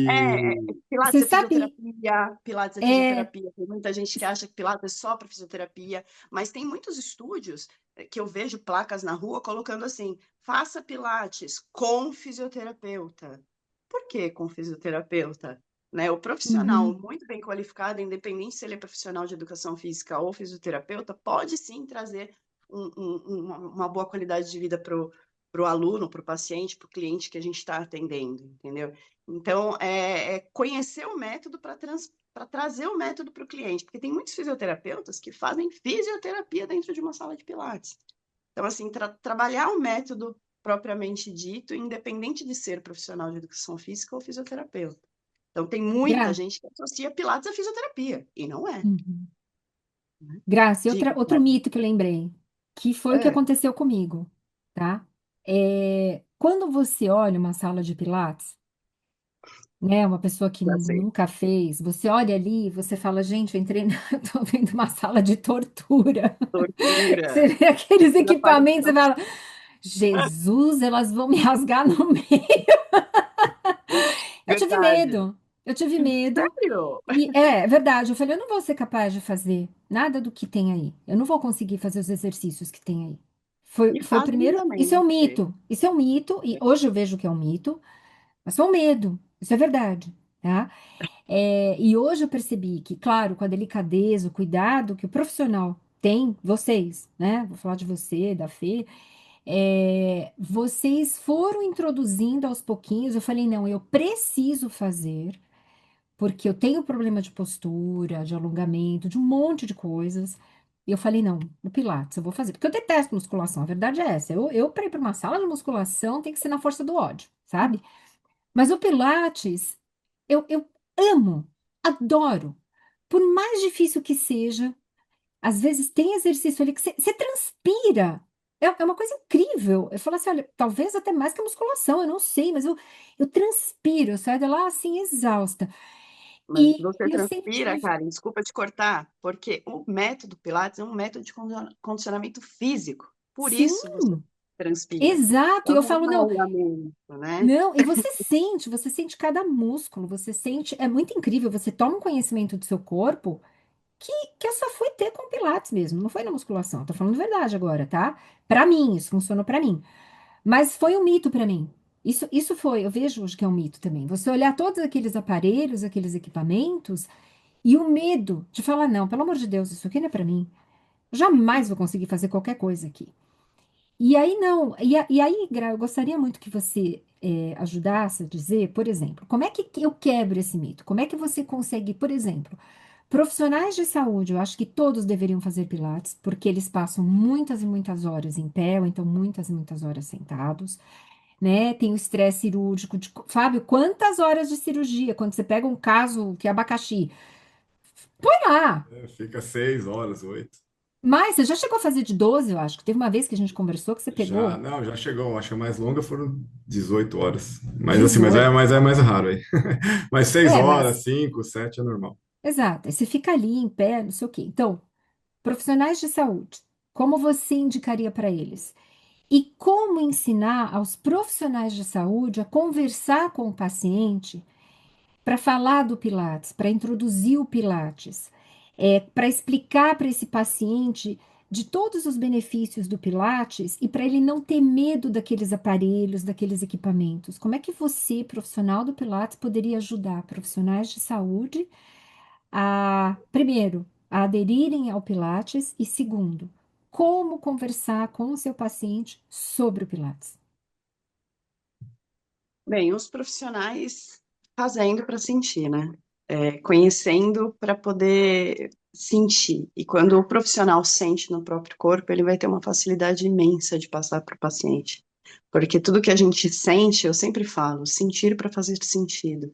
É, E Pilates Você é sabe, fisioterapia, Pilates é é, fisioterapia. Tem muita gente que acha que Pilates é só para fisioterapia, mas tem muitos estúdios que eu vejo placas na rua colocando assim: faça Pilates com fisioterapeuta. Por que com fisioterapeuta? Né? O profissional uhum, muito bem qualificado, independente se ele é profissional de educação física ou fisioterapeuta, pode sim trazer uma boa qualidade de vida para o aluno, para o paciente, para o cliente que a gente está atendendo, entendeu? Então, é conhecer o método para trazer o método para o cliente, porque tem muitos fisioterapeutas que fazem fisioterapia dentro de uma sala de pilates. Então, assim, trabalhar o método propriamente dito, independente de ser profissional de educação física ou fisioterapeuta. Então, tem muita Gra, gente que associa pilates à fisioterapia, e não é, uhum. né? Graça, e Diga, outro Flávia. mito que eu lembrei, que foi o que É, aconteceu comigo, tá? Quando você olha uma sala de Pilates, né, uma pessoa que já sei. nunca fez, você olha ali, você fala, gente, eu entrei, eu tô vendo uma sala de tortura. Você Tortura. vê aqueles Precisa equipamentos, você aparecer. fala, Jesus, elas vão me rasgar no meio. Eu tive Verdade. medo, eu tive medo. Sério? E é verdade, eu falei, eu não vou ser capaz de fazer nada do que tem aí. Eu não vou conseguir fazer os exercícios que tem aí. E Foi o faz primeiro. Isso é um lindamente. mito. Isso é um mito, e hoje eu vejo que é um mito, mas foi um medo. Isso é verdade, tá? E hoje eu percebi que, claro, com a delicadeza, o cuidado que o profissional tem, vocês, né? Vou falar de você, da Fê, vocês foram introduzindo aos pouquinhos. Eu falei, não, eu preciso fazer porque eu tenho problema de postura, de alongamento, de um monte de coisas. E eu falei, não, o Pilates eu vou fazer, porque eu detesto musculação, a verdade é essa. Para ir para uma sala de musculação tem que ser na força do ódio, sabe? Mas o Pilates, eu amo, adoro. Por mais difícil que seja, às vezes tem exercício ali que você transpira. É uma coisa incrível. Eu falo assim, olha, talvez até mais que a musculação, eu não sei, mas eu transpiro, eu saio de lá assim, exausta. Mas E você eu sempre transpira, tive. Karen, desculpa te cortar, porque o método Pilates é um método de condicionamento físico. Por Sim, isso você transpira. exato. E Então eu não falo, é um não, alongamento, né? não. E você sente cada músculo, você sente. É muito incrível. Você toma um conhecimento do seu corpo que, que eu só fui ter com Pilates mesmo, não foi na musculação. Tô falando verdade agora, tá? Pra mim, isso funcionou pra mim. Mas foi um mito pra mim. Isso foi, eu vejo hoje que é um mito também. Você olhar todos aqueles aparelhos, aqueles equipamentos, e o medo de falar, não, pelo amor de Deus, isso aqui não é pra mim. Jamais vou conseguir fazer qualquer coisa aqui. E aí, não. E aí, Gra, eu gostaria muito que você ajudasse a dizer, por exemplo, como é que eu quebro esse mito? Como é que você consegue, por exemplo, profissionais de saúde, eu acho que todos deveriam fazer Pilates, porque eles passam muitas e muitas horas em pé, ou então muitas e muitas horas sentados, né? Tem o estresse cirúrgico. Fábio, quantas horas de cirurgia? Quando você pega um caso que é abacaxi, põe lá. fica 6 horas, 8. Mas você já chegou a fazer de 12, eu acho, que teve uma vez que a gente conversou que você Já, pegou não, já chegou. Acho que a mais longa foram 18 horas. Mas assim, 18. mas é mais raro aí. Mas seis Mas, horas, 5, 7 é normal. exato, aí você fica ali em pé, não sei o quê. Então, profissionais de saúde, como você indicaria para eles? E como ensinar aos profissionais de saúde a conversar com o paciente para falar do Pilates, para introduzir o Pilates, para explicar para esse paciente de todos os benefícios do Pilates e para ele não ter medo daqueles aparelhos, daqueles equipamentos. Como é que você, profissional do Pilates, poderia ajudar profissionais de saúde a, primeiro, a aderirem ao Pilates e, segundo, como conversar com o seu paciente sobre o Pilates? Bem, os profissionais fazendo para sentir, né? Conhecendo para poder sentir. E quando o profissional sente no próprio corpo, ele vai ter uma facilidade imensa de passar para o paciente. Porque tudo que a gente sente, eu sempre falo, sentir para fazer sentido.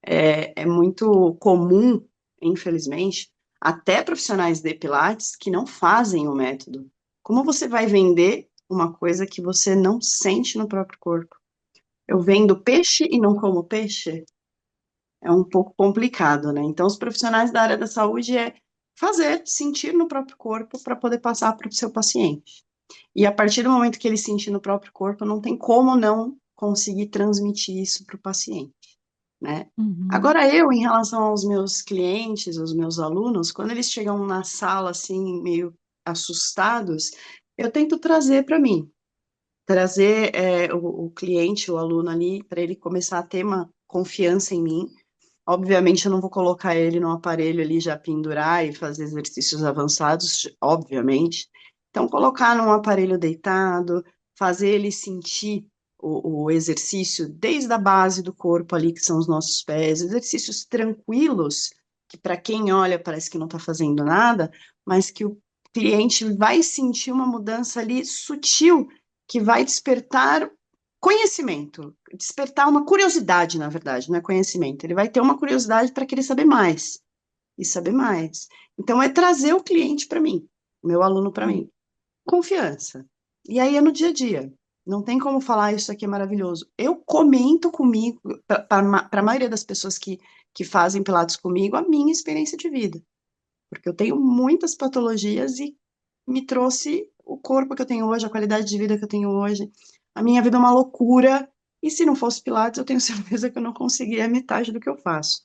É muito comum, infelizmente, até profissionais de Pilates que não fazem o método. Como você vai vender uma coisa que você não sente no próprio corpo? Eu vendo peixe e não como peixe? É um pouco complicado, né? Então, os profissionais da área da saúde é fazer, sentir no próprio corpo para poder passar para o seu paciente. E a partir do momento que ele sentir no próprio corpo, não tem como não conseguir transmitir isso para o paciente, né? Uhum. Agora eu, em relação aos meus clientes, aos meus alunos, quando eles chegam na sala assim, meio assustados, eu tento trazer para mim, trazer o cliente, o aluno ali, para ele começar a ter uma confiança em mim. Obviamente, eu não vou colocar ele no aparelho ali já pendurar e fazer exercícios avançados, obviamente. Então, colocar num aparelho deitado, fazer ele sentir o exercício desde a base do corpo ali, que são os nossos pés, exercícios tranquilos, que para quem olha parece que não está fazendo nada, mas que o cliente vai sentir uma mudança ali sutil, que vai despertar conhecimento, despertar uma curiosidade, na verdade, não é conhecimento. Ele vai ter uma curiosidade para querer saber mais e saber mais. Então, é trazer o cliente para mim, o meu aluno para mim. Confiança. E aí é no dia a dia. Não tem como falar isso aqui é maravilhoso. Eu comento comigo, para a maioria das pessoas que fazem Pilates comigo, a minha experiência de vida. Porque eu tenho muitas patologias e me trouxe o corpo que eu tenho hoje, a qualidade de vida que eu tenho hoje. A minha vida é uma loucura, e se não fosse Pilates, eu tenho certeza que eu não conseguiria a metade do que eu faço.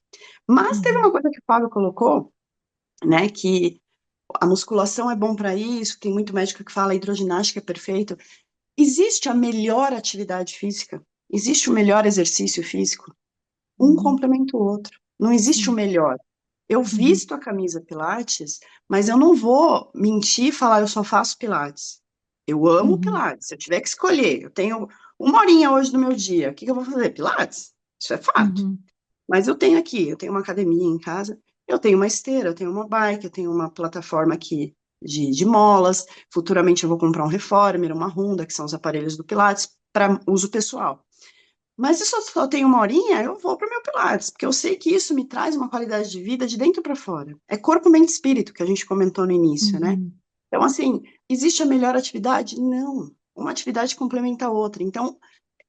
Mas teve uma Uhum. coisa que o Fábio colocou, né, que a musculação é bom para isso, tem muito médico que fala hidroginástica é perfeito. Existe a melhor atividade física, existe o melhor exercício físico, um Uhum. complementa o outro. Não existe o Sim. melhor. Eu Uhum. visto a camisa Pilates, mas eu não vou mentir e falar eu só faço Pilates. Eu amo Uhum. Pilates. Se eu tiver que escolher, eu tenho uma horinha hoje do meu dia, o que que eu vou fazer? Pilates. Isso é fato. Uhum. Mas eu tenho aqui, eu tenho uma academia em casa, eu tenho uma esteira, eu tenho uma bike, eu tenho uma plataforma aqui de molas. Futuramente eu vou comprar um reformer, uma Roomba, que são os aparelhos do Pilates, para uso pessoal. Mas se eu só tenho uma horinha, eu vou para o meu Pilates, porque eu sei que isso me traz uma qualidade de vida de dentro para fora. É corpo, mente e espírito, que a gente comentou no início, né? Uhum. Então, assim, existe a melhor atividade? Não. Uma atividade complementa a outra. Então,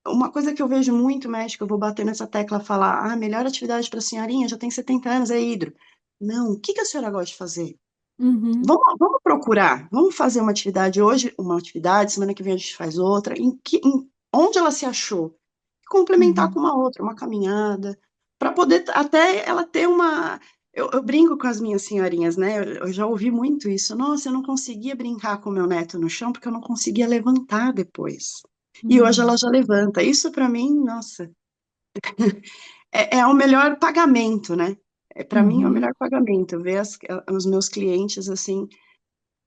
uma coisa que eu vejo muito, médico, eu vou bater nessa tecla, falar, a melhor atividade para a senhorinha já tem 70 anos, é hidro. Não, o que que a senhora gosta de fazer? Uhum. Vamos procurar, vamos fazer uma atividade hoje, uma atividade, semana que vem a gente faz outra, onde ela se achou? Complementar com Uhum. uma outra, uma caminhada, para poder até ela ter uma. Eu brinco com as minhas senhorinhas, né? Eu já ouvi muito isso. Nossa, eu não conseguia brincar com meu neto no chão porque eu não conseguia levantar depois. E hoje ela Uhum. já levanta. Isso para mim, nossa, é o melhor pagamento, né? Para mim é o melhor Uhum. pagamento, ver os meus clientes assim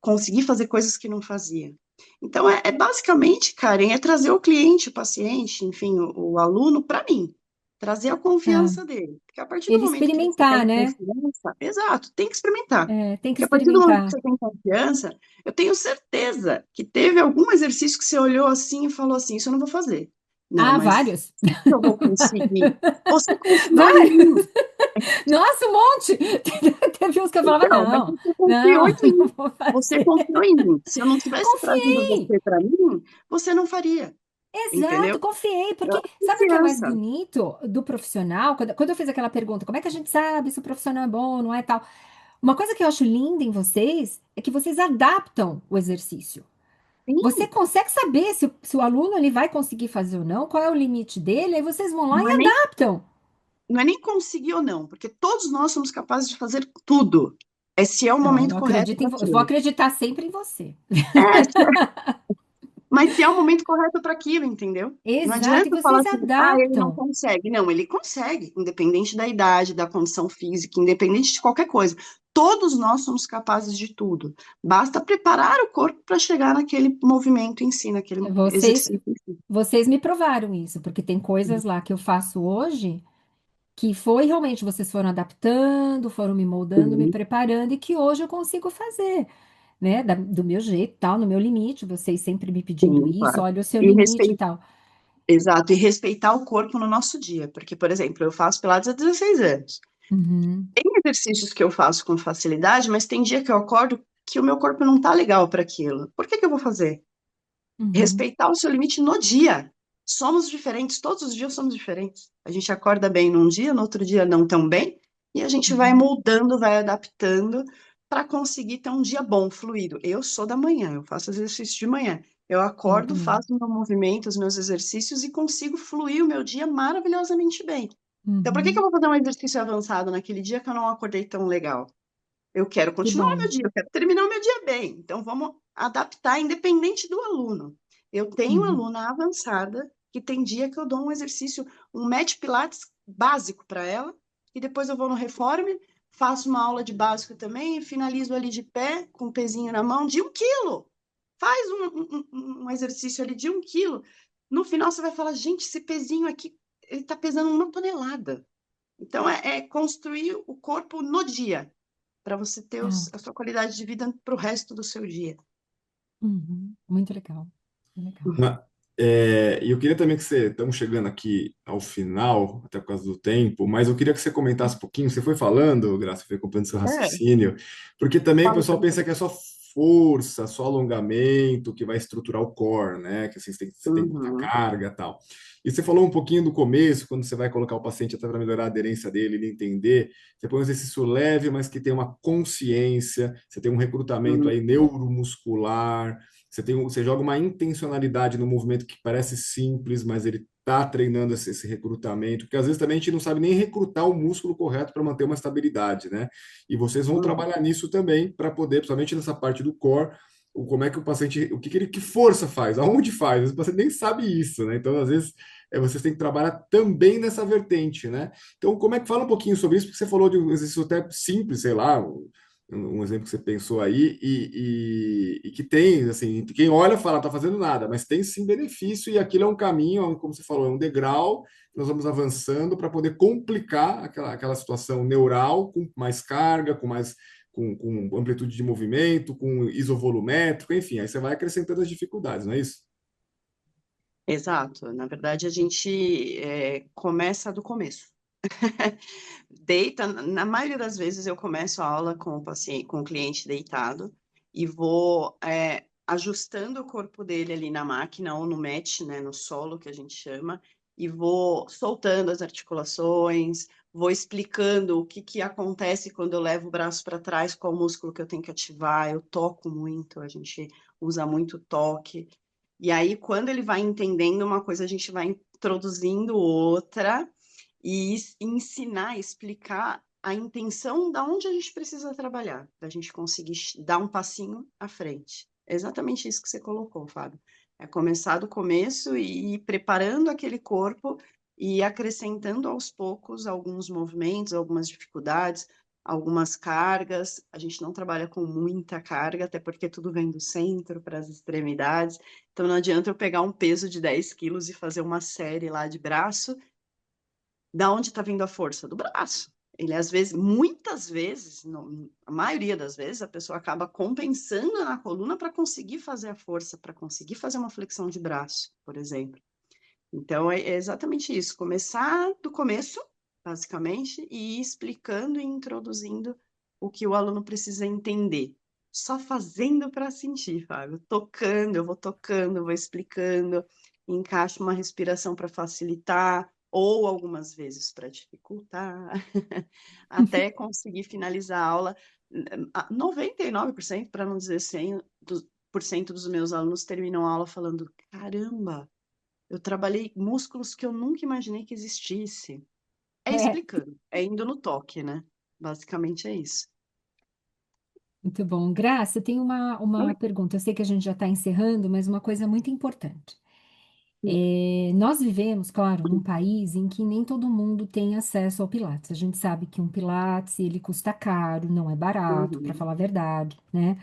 conseguir fazer coisas que não fazia. Então, basicamente, Karen, é trazer o cliente, o paciente, enfim, o aluno para mim, trazer a Tá. confiança dele. Porque a partir do Ele momento que você tem experimentar, né? confiança, exato, tem que experimentar. É, tem que Porque a partir do momento que experimentar. você tem confiança, eu tenho certeza que teve algum exercício que você olhou assim e falou assim, isso eu não vou fazer. Não, Ah, mas vários. eu vou conseguir. Você confiou em Vários. mim. Nossa, um monte! Teve uns que eu falava, Então, mas não, você confiou não, em não mim. vou Você fazer. confiou em mim. Se eu não tivesse trazido Confiei, você para mim, você não faria, exato, entendeu? confiei, Então, porque sabe o que é mais confiança. bonito do profissional? Quando eu fiz aquela pergunta, como é que a gente sabe se o profissional é bom, não é tal? Uma coisa que eu acho linda em vocês é que vocês adaptam o exercício. Você Sim, consegue saber se o aluno ele vai conseguir fazer ou não, qual é o limite dele, aí vocês vão lá não e é nem, adaptam. não é nem conseguir ou não, porque todos nós somos capazes de fazer tudo. É se é o Não, momento correto para eu vou aquilo. acreditar sempre em você. Mas se é o momento correto para aquilo, entendeu? Não Exato, e adianta falar vocês assim, ele não adaptam. consegue. Não, ele consegue, independente da idade, da condição física, independente de qualquer coisa. Todos nós somos capazes de tudo. Basta preparar o corpo para chegar naquele movimento em si, naquele Vocês, exercício em si. vocês me provaram isso, porque tem coisas lá que eu faço hoje que foi realmente vocês foram adaptando, foram me moldando, me Sim, preparando e que hoje eu consigo fazer, né? Do meu jeito, tal, no meu limite, vocês sempre me pedindo sim, isso, claro. olha o seu E limite e respeitar, tal. exato, e respeitar o corpo no nosso dia. Porque, por exemplo, eu faço Pilates há 16 anos. Uhum, Tem exercícios que eu faço com facilidade, mas tem dia que eu acordo que o meu corpo não tá legal para aquilo. Por que que eu vou fazer? uhum, Respeitar o seu limite no dia. Somos diferentes, todos os dias somos diferentes. A gente acorda bem num dia, no outro dia não tão bem, e a gente vai uhum, moldando, vai adaptando para conseguir ter um dia bom, fluido. Eu sou da manhã, eu faço exercício de manhã. Eu eu acordo, também. faço meu movimento, os meus exercícios e consigo fluir o meu dia maravilhosamente bem. Então, para que eu Uhum. vou fazer um exercício avançado naquele dia que eu não acordei tão legal? Eu quero Que continuar meu bom. dia, eu quero terminar o meu dia bem. Então, vamos adaptar independente do aluno. Eu tenho Uhum. aluna avançada que tem dia que eu dou um exercício, um match Pilates básico para ela, e depois eu vou no Reformer, faço uma aula de básico também e finalizo ali de pé, com o pezinho na mão, de 1 quilo. Faz um exercício ali de 1 quilo. No final, você vai falar, gente, esse pezinho aqui, ele está pesando 1 tonelada. Então, é construir o corpo no dia para você ter Ah, a sua qualidade de vida para o resto do seu dia. uhum. Muito legal. Muito legal. Na- e eu queria também que você, estamos chegando aqui ao final, até por causa do tempo, mas eu queria que você comentasse um pouquinho. Você foi falando, Graça, foi acompanhando seu É, raciocínio, porque também o fala pessoal sobre pensa que é só força, só alongamento que vai estruturar o core, né? Que assim, você tem muita Uhum, carga e tal. E você falou um pouquinho do começo, quando você vai colocar o paciente até para melhorar a aderência dele, ele entender. Você põe um exercício leve, mas que tem uma consciência, você tem um recrutamento uhum, aí neuromuscular. Você joga uma intencionalidade no movimento que parece simples, mas ele está treinando esse recrutamento, porque às vezes também a gente não sabe nem recrutar o músculo correto para manter uma estabilidade, né? E vocês vão uhum. trabalhar nisso também para poder, principalmente nessa parte do core, como é que o paciente, o que, que força faz, aonde faz, às vezes o paciente nem sabe isso, né? Então, às vezes, vocês têm que trabalhar também nessa vertente, né? Então, como é que fala um pouquinho sobre isso? Porque você falou de um exercício até simples, sei lá, um exemplo que você pensou aí, e que tem, assim, quem olha fala, tá fazendo nada, mas tem sim benefício, e aquilo é um caminho, como você falou, é um degrau, nós vamos avançando para poder complicar aquela situação neural, com mais carga, com amplitude de movimento, com isovolumétrico, enfim, aí você vai acrescentando as dificuldades, não é isso? Exato. Na verdade, a gente começa do começo. Deita, na maioria das vezes eu começo a aula com o paciente, com o cliente deitado e vou ajustando o corpo dele ali na máquina ou no mat, né, no solo que a gente chama, e vou soltando as articulações, vou explicando o que que acontece quando eu levo o braço para trás, qual músculo que eu tenho que ativar, eu toco muito, a gente usa muito toque. E aí, quando ele vai entendendo uma coisa, a gente vai introduzindo outra e ensinar, explicar a intenção da onde a gente precisa trabalhar, para a gente conseguir dar um passinho à frente. É exatamente isso que você colocou, Fábio. É começar do começo e ir preparando aquele corpo e acrescentando aos poucos alguns movimentos, algumas dificuldades, algumas cargas. A gente não trabalha com muita carga, até porque tudo vem do centro para as extremidades. Então não adianta eu pegar um peso de 10 quilos e fazer uma série lá de braço. Da onde está vindo a força? Do braço. Ele, às vezes, muitas vezes, a maioria das vezes, a pessoa acaba compensando na coluna para conseguir fazer a força, para conseguir fazer uma flexão de braço, por exemplo. Então, é exatamente isso. Começar do começo, basicamente, e ir explicando e introduzindo o que o aluno precisa entender. Só fazendo para sentir, Fábio. Tocando, eu vou explicando, encaixo uma respiração para facilitar, ou algumas vezes para dificultar, até conseguir finalizar a aula. 99%, para não dizer 100% dos meus alunos terminam a aula falando: caramba! Eu trabalhei músculos que eu nunca imaginei que existisse. É É, explicando, é indo no toque, né? Basicamente é isso. muito bom. Graça, eu tenho uma Oi. pergunta. Eu sei que a gente já está encerrando, mas uma coisa muito importante. Nós vivemos, claro, num país em que nem todo mundo tem acesso ao Pilates. A gente sabe que um Pilates, ele custa caro, não é barato, para Uhum. falar a verdade, né?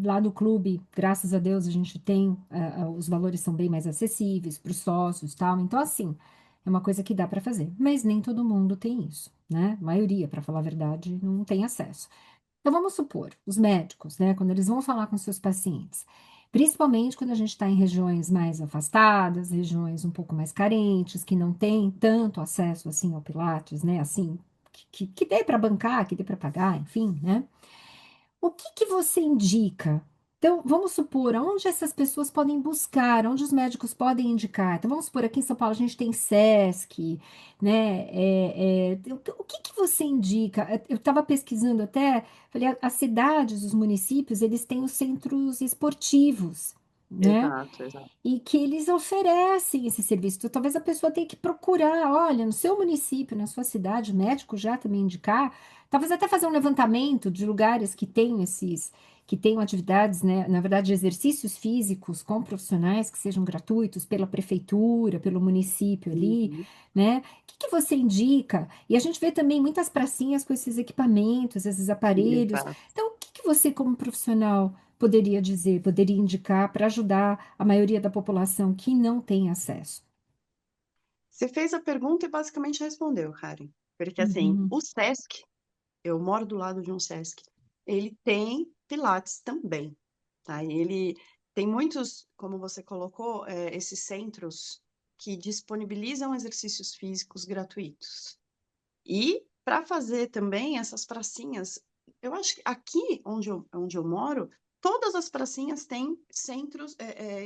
Lá no clube, graças a Deus, a gente tem, os valores são bem mais acessíveis para os sócios, tal. Então, assim, é uma coisa que dá para fazer. Mas nem todo mundo tem isso, né? A maioria, para falar a verdade, não tem acesso. Então, vamos supor, os médicos, né, quando eles vão falar com seus pacientes, principalmente quando a gente está em regiões mais afastadas, regiões um pouco mais carentes, que não tem tanto acesso assim ao Pilates, né, assim, que dê para bancar, que dê para pagar, enfim, né? O que que você indica? Então, vamos supor, aonde essas pessoas podem buscar, onde os médicos podem indicar. Então, vamos supor, aqui em São Paulo a gente tem SESC, né? O que que você indica? Eu estava pesquisando até, falei, as cidades, os municípios, eles têm os centros esportivos. né? Exato, exato. E que eles oferecem esse serviço. Então, talvez a pessoa tenha que procurar, olha, no seu município, na sua cidade, o médico já também indicar, talvez até fazer um levantamento de lugares que tenham atividades, né, na verdade, exercícios físicos com profissionais que sejam gratuitos pela prefeitura, pelo município ali, Uhum. né? O que que você indica? E a gente vê também muitas pracinhas com esses equipamentos, esses aparelhos. Exato. Então, o que que você, como profissional, poderia dizer, poderia indicar para ajudar a maioria da população que não tem acesso? Você fez a pergunta e basicamente respondeu, Karen. Porque assim, Uhum, o SESC, eu moro do lado de um SESC, ele tem Pilates também, tá? E ele tem muitos, como você colocou, esses centros que disponibilizam exercícios físicos gratuitos. E para fazer também essas pracinhas, eu acho que aqui onde eu moro, todas as pracinhas têm centros,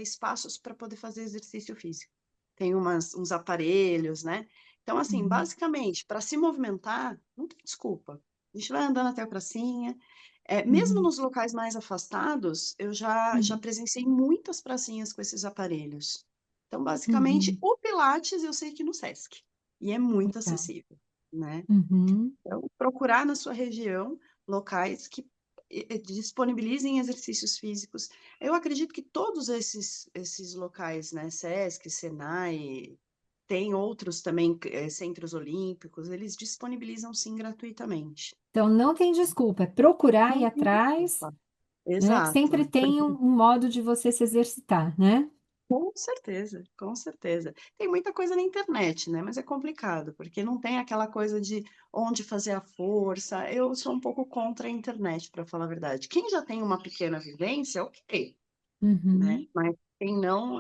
espaços para poder fazer exercício físico. Tem uns aparelhos, né? Então, assim, uhum, basicamente, para se movimentar, não tem desculpa. A gente vai andando até a pracinha. Mesmo uhum, nos locais mais afastados, eu já uhum, presenciei muitas pracinhas com esses aparelhos. Então, basicamente, uhum. o Pilates eu sei que no Sesc. E é muito Legal. acessível, né? Uhum, Então, procurar na sua região locais que disponibilizem exercícios físicos. Eu acredito que todos esses locais, né, Sesc, Senai, tem outros também, centros olímpicos, eles disponibilizam sim gratuitamente. Então, não tem desculpa, é procurar ir Não tem atrás, desculpa. né? Que sempre Exato. tem um modo de você se exercitar, né? Com certeza, com certeza. Tem muita coisa na internet, né? Mas é complicado, porque não tem aquela coisa de onde fazer a força. Eu sou um pouco contra a internet, para falar a verdade. Quem já tem uma pequena vivência, ok, né? Uhum, Mas quem não,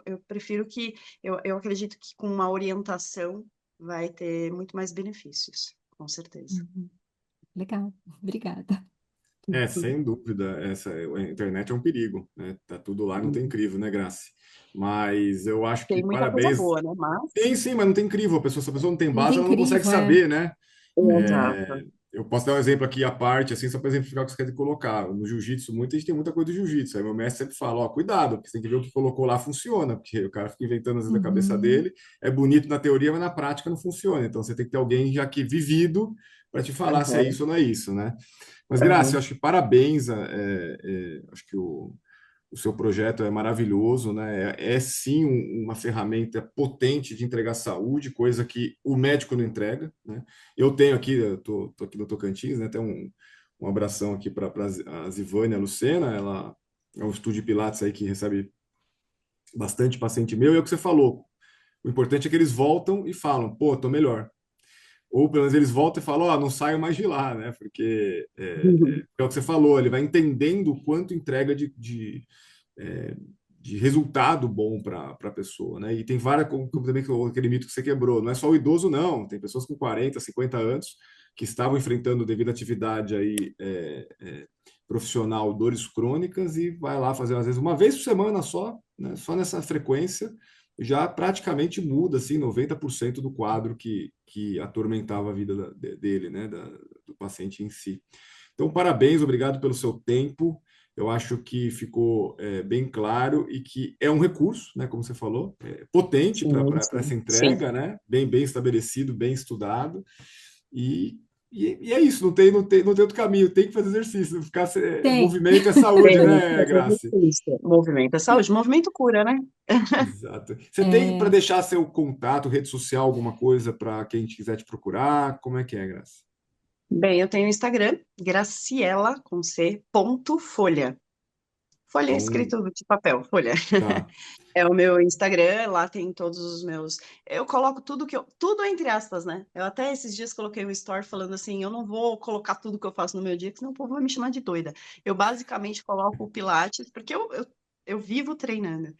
eu prefiro que. Eu acredito que com uma orientação vai ter muito mais benefícios, com certeza. uhum. Legal, obrigada. Sem dúvida, a internet é um perigo, né? Tá tudo lá, não tem crivo, né, Grace? Mas eu acho que Tem muita coisa parabéns. boa, né? Mas. Tem sim, mas não tem crivo. Se a pessoa não tem Não base, tem ela não consegue crivo, é. saber, né? Exato. É, eu posso dar um exemplo aqui à parte, assim, só para exemplificar o que você quer colocar. No jiu-jitsu, a gente tem muita coisa do jiu-jitsu. Aí meu mestre sempre fala, ó, cuidado, porque você tem que ver o que colocou lá funciona, porque o cara fica inventando às vezes na cabeça Uhum, dele. É bonito na teoria, mas na prática não funciona. Então você tem que ter alguém já que vivido para te falar se é Aham, isso ou não é isso, né? Mas, Graça, eu aham. acho que parabéns. Acho que o seu projeto é maravilhoso, né? É sim uma ferramenta potente de entregar saúde, coisa que o médico não entrega, né? Eu tenho aqui, eu tô aqui no Tocantins, né? Tem um abração aqui para a Zivane, a Lucena, ela é um estúdio de Pilates aí que recebe bastante paciente meu, e é o que você falou. O importante é que eles voltam e falam, pô, tô melhor. Ou pelo menos eles voltam e falam, ó, não saio mais de lá, né? Porque é o que você falou, ele vai entendendo o quanto entrega é, de resultado bom para a pessoa, né? E tem várias, como também aquele mito que você quebrou, não é só o idoso, não. Tem pessoas com 40, 50 anos que estavam enfrentando devido à atividade aí profissional dores crônicas e vai lá fazer às vezes uma vez por semana só, né? Só nessa frequência já praticamente muda assim 90% do quadro que atormentava a vida dele, né? Do paciente em si. Então, parabéns, obrigado pelo seu tempo. Eu acho que ficou bem claro e que é um recurso, né, como você falou, potente Sim, para essa sim, sim. entrega, né, bem estabelecido, bem estudado. E, e é isso, não tem outro caminho, tem que fazer exercício, ficar, tem. movimento é saúde, Tem, né, fazer Grace? exercício. Movimento é saúde, movimento cura, né? Exato. Você tem para É, deixar seu contato, rede social, alguma coisa para quem quiser te procurar? Como é que é, Grace? Bem, eu tenho o Instagram, Graciela, com C, ponto, Folha. Folha é Então, escrito de papel, folha. tá. É o meu Instagram, lá tem todos os meus. Eu coloco tudo entre aspas, né? Eu até esses dias coloquei um story falando assim: eu não vou colocar tudo que eu faço no meu dia, porque senão o povo vai me chamar de doida. Eu basicamente coloco o Pilates, porque eu vivo treinando.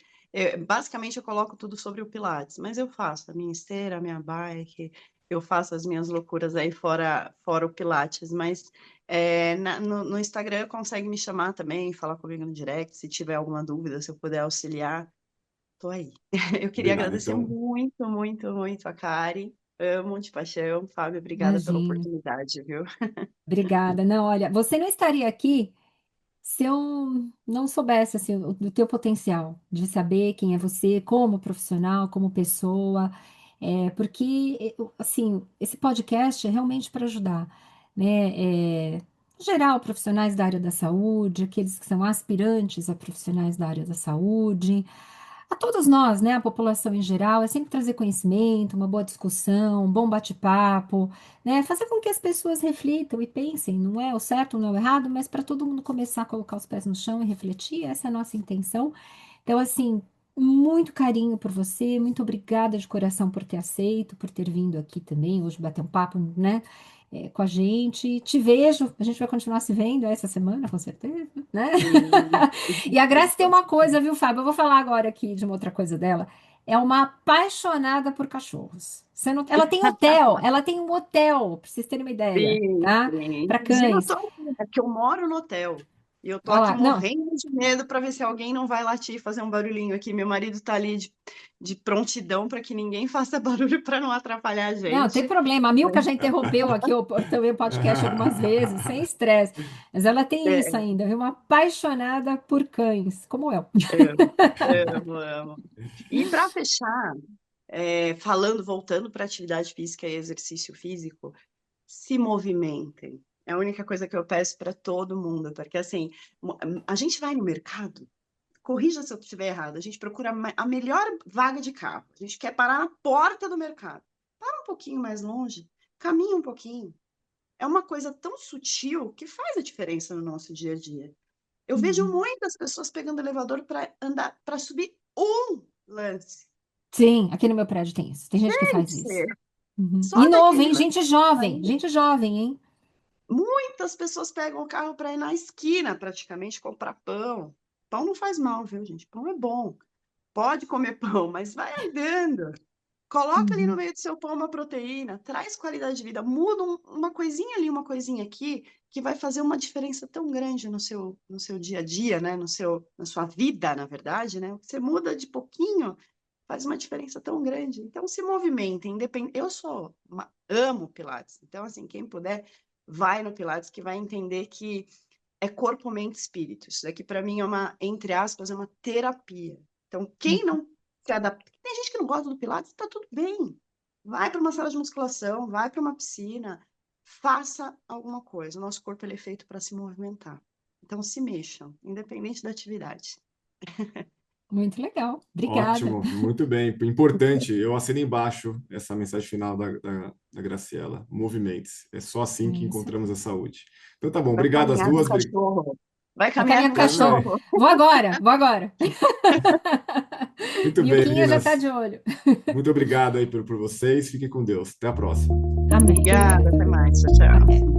Basicamente eu coloco tudo sobre o Pilates, mas eu faço a minha esteira, a minha bike, eu faço as minhas loucuras aí fora o Pilates, mas. No Instagram consegue me chamar também, falar comigo no direct, se tiver alguma dúvida, se eu puder auxiliar, tô aí. Eu queria Combinado. agradecer Então, muito, muito, muito a Kari. Amo de paixão. Fábio, obrigada pela imagino. oportunidade, viu? Obrigada. Não, olha, você não estaria aqui se eu não soubesse assim, do teu potencial, de saber quem é você como profissional, como pessoa, porque assim, esse podcast é realmente para ajudar, né? Em geral, profissionais da área da saúde, aqueles que são aspirantes a profissionais da área da saúde, a todos nós, né? A população em geral, é sempre trazer conhecimento, uma boa discussão, um bom bate-papo, né? Fazer com que as pessoas reflitam e pensem, não é o certo, não é o errado, mas para todo mundo começar a colocar os pés no chão e refletir, essa é a nossa intenção. Então, assim, muito carinho por você, muito obrigada de coração por ter aceito, por ter vindo aqui também, hoje bater um papo, né? Com a gente. Te vejo, a gente vai continuar se vendo essa semana, com certeza, né? Sim. E a Graça tem uma coisa, viu, Fábio? Eu vou falar agora aqui de uma outra coisa dela. É uma apaixonada por cachorros. Você não... Ela tem hotel, ela tem um hotel, para vocês terem uma ideia, Sim, tá? sim. Para Inclusive, eu cães. tô aqui, é porque eu moro no hotel. E eu tô Olha aqui lá, não, morrendo de medo para ver se alguém não vai latir e fazer um barulhinho aqui. Meu marido tá ali de prontidão para que ninguém faça barulho para não atrapalhar a não, tem gente. problema. A Milka já interrompeu aqui também o podcast algumas vezes, sem estresse. Mas ela tem isso É, ainda, viu? Uma apaixonada por cães, como eu. amo, amo, amo. E para fechar, voltando para atividade física e exercício físico, se movimentem. É a única coisa que eu peço para todo mundo, porque assim, a gente vai no mercado. Corrija se eu estiver errado. A gente procura a melhor vaga de carro. A gente quer parar na porta do mercado. Para um pouquinho mais longe, caminha um pouquinho. É uma coisa tão sutil que faz a diferença no nosso dia a dia. Eu vejo Uhum. muitas pessoas pegando elevador para andar, para subir um lance. Sim, aqui no meu prédio tem isso. Tem gente que faz isso. Gente, Uhum. só E novo, daquele hein? lance aí, Gente jovem, hein? muitas pessoas pegam o carro para ir na esquina, praticamente, comprar pão. Pão não faz mal, viu, gente? Pão é bom. Pode comer pão, mas vai andando. Coloca ali no Uhum. meio do seu pão uma proteína, traz qualidade de vida, muda uma coisinha ali, uma coisinha aqui, que vai fazer uma diferença tão grande no seu dia a dia, né? Na sua vida, na verdade, né? Você muda de pouquinho, faz uma diferença tão grande. Então, se movimentem, independente. Amo Pilates. Então, assim, quem puder, vai no Pilates, que vai entender que é corpo, mente e espírito. Isso daqui, para mim, é entre aspas, é uma terapia. Então, quem não se adapta, tem gente que não gosta do Pilates, tá tudo bem. Vai para uma sala de musculação, vai para uma piscina, faça alguma coisa. O nosso corpo ele é feito para se movimentar. Então, se mexam, independente da atividade. Muito legal. Obrigada. Ótimo, muito bem. Importante, eu assino embaixo essa mensagem final da Graciela. Movimentos. É só assim que Isso. encontramos a saúde. Então tá bom, Vai obrigado às caminhar com o duas. cachorro. Vai Vai caminhar caminhar com com o o cachorro. Também. cachorro. Vou agora, vou agora. Muito bem, Milquinha já tá meninas. de olho. Muito obrigado aí por vocês. Fiquem com Deus. Até a próxima. Amém. Obrigada, Obrigada. até mais. Tchau, tchau. Até.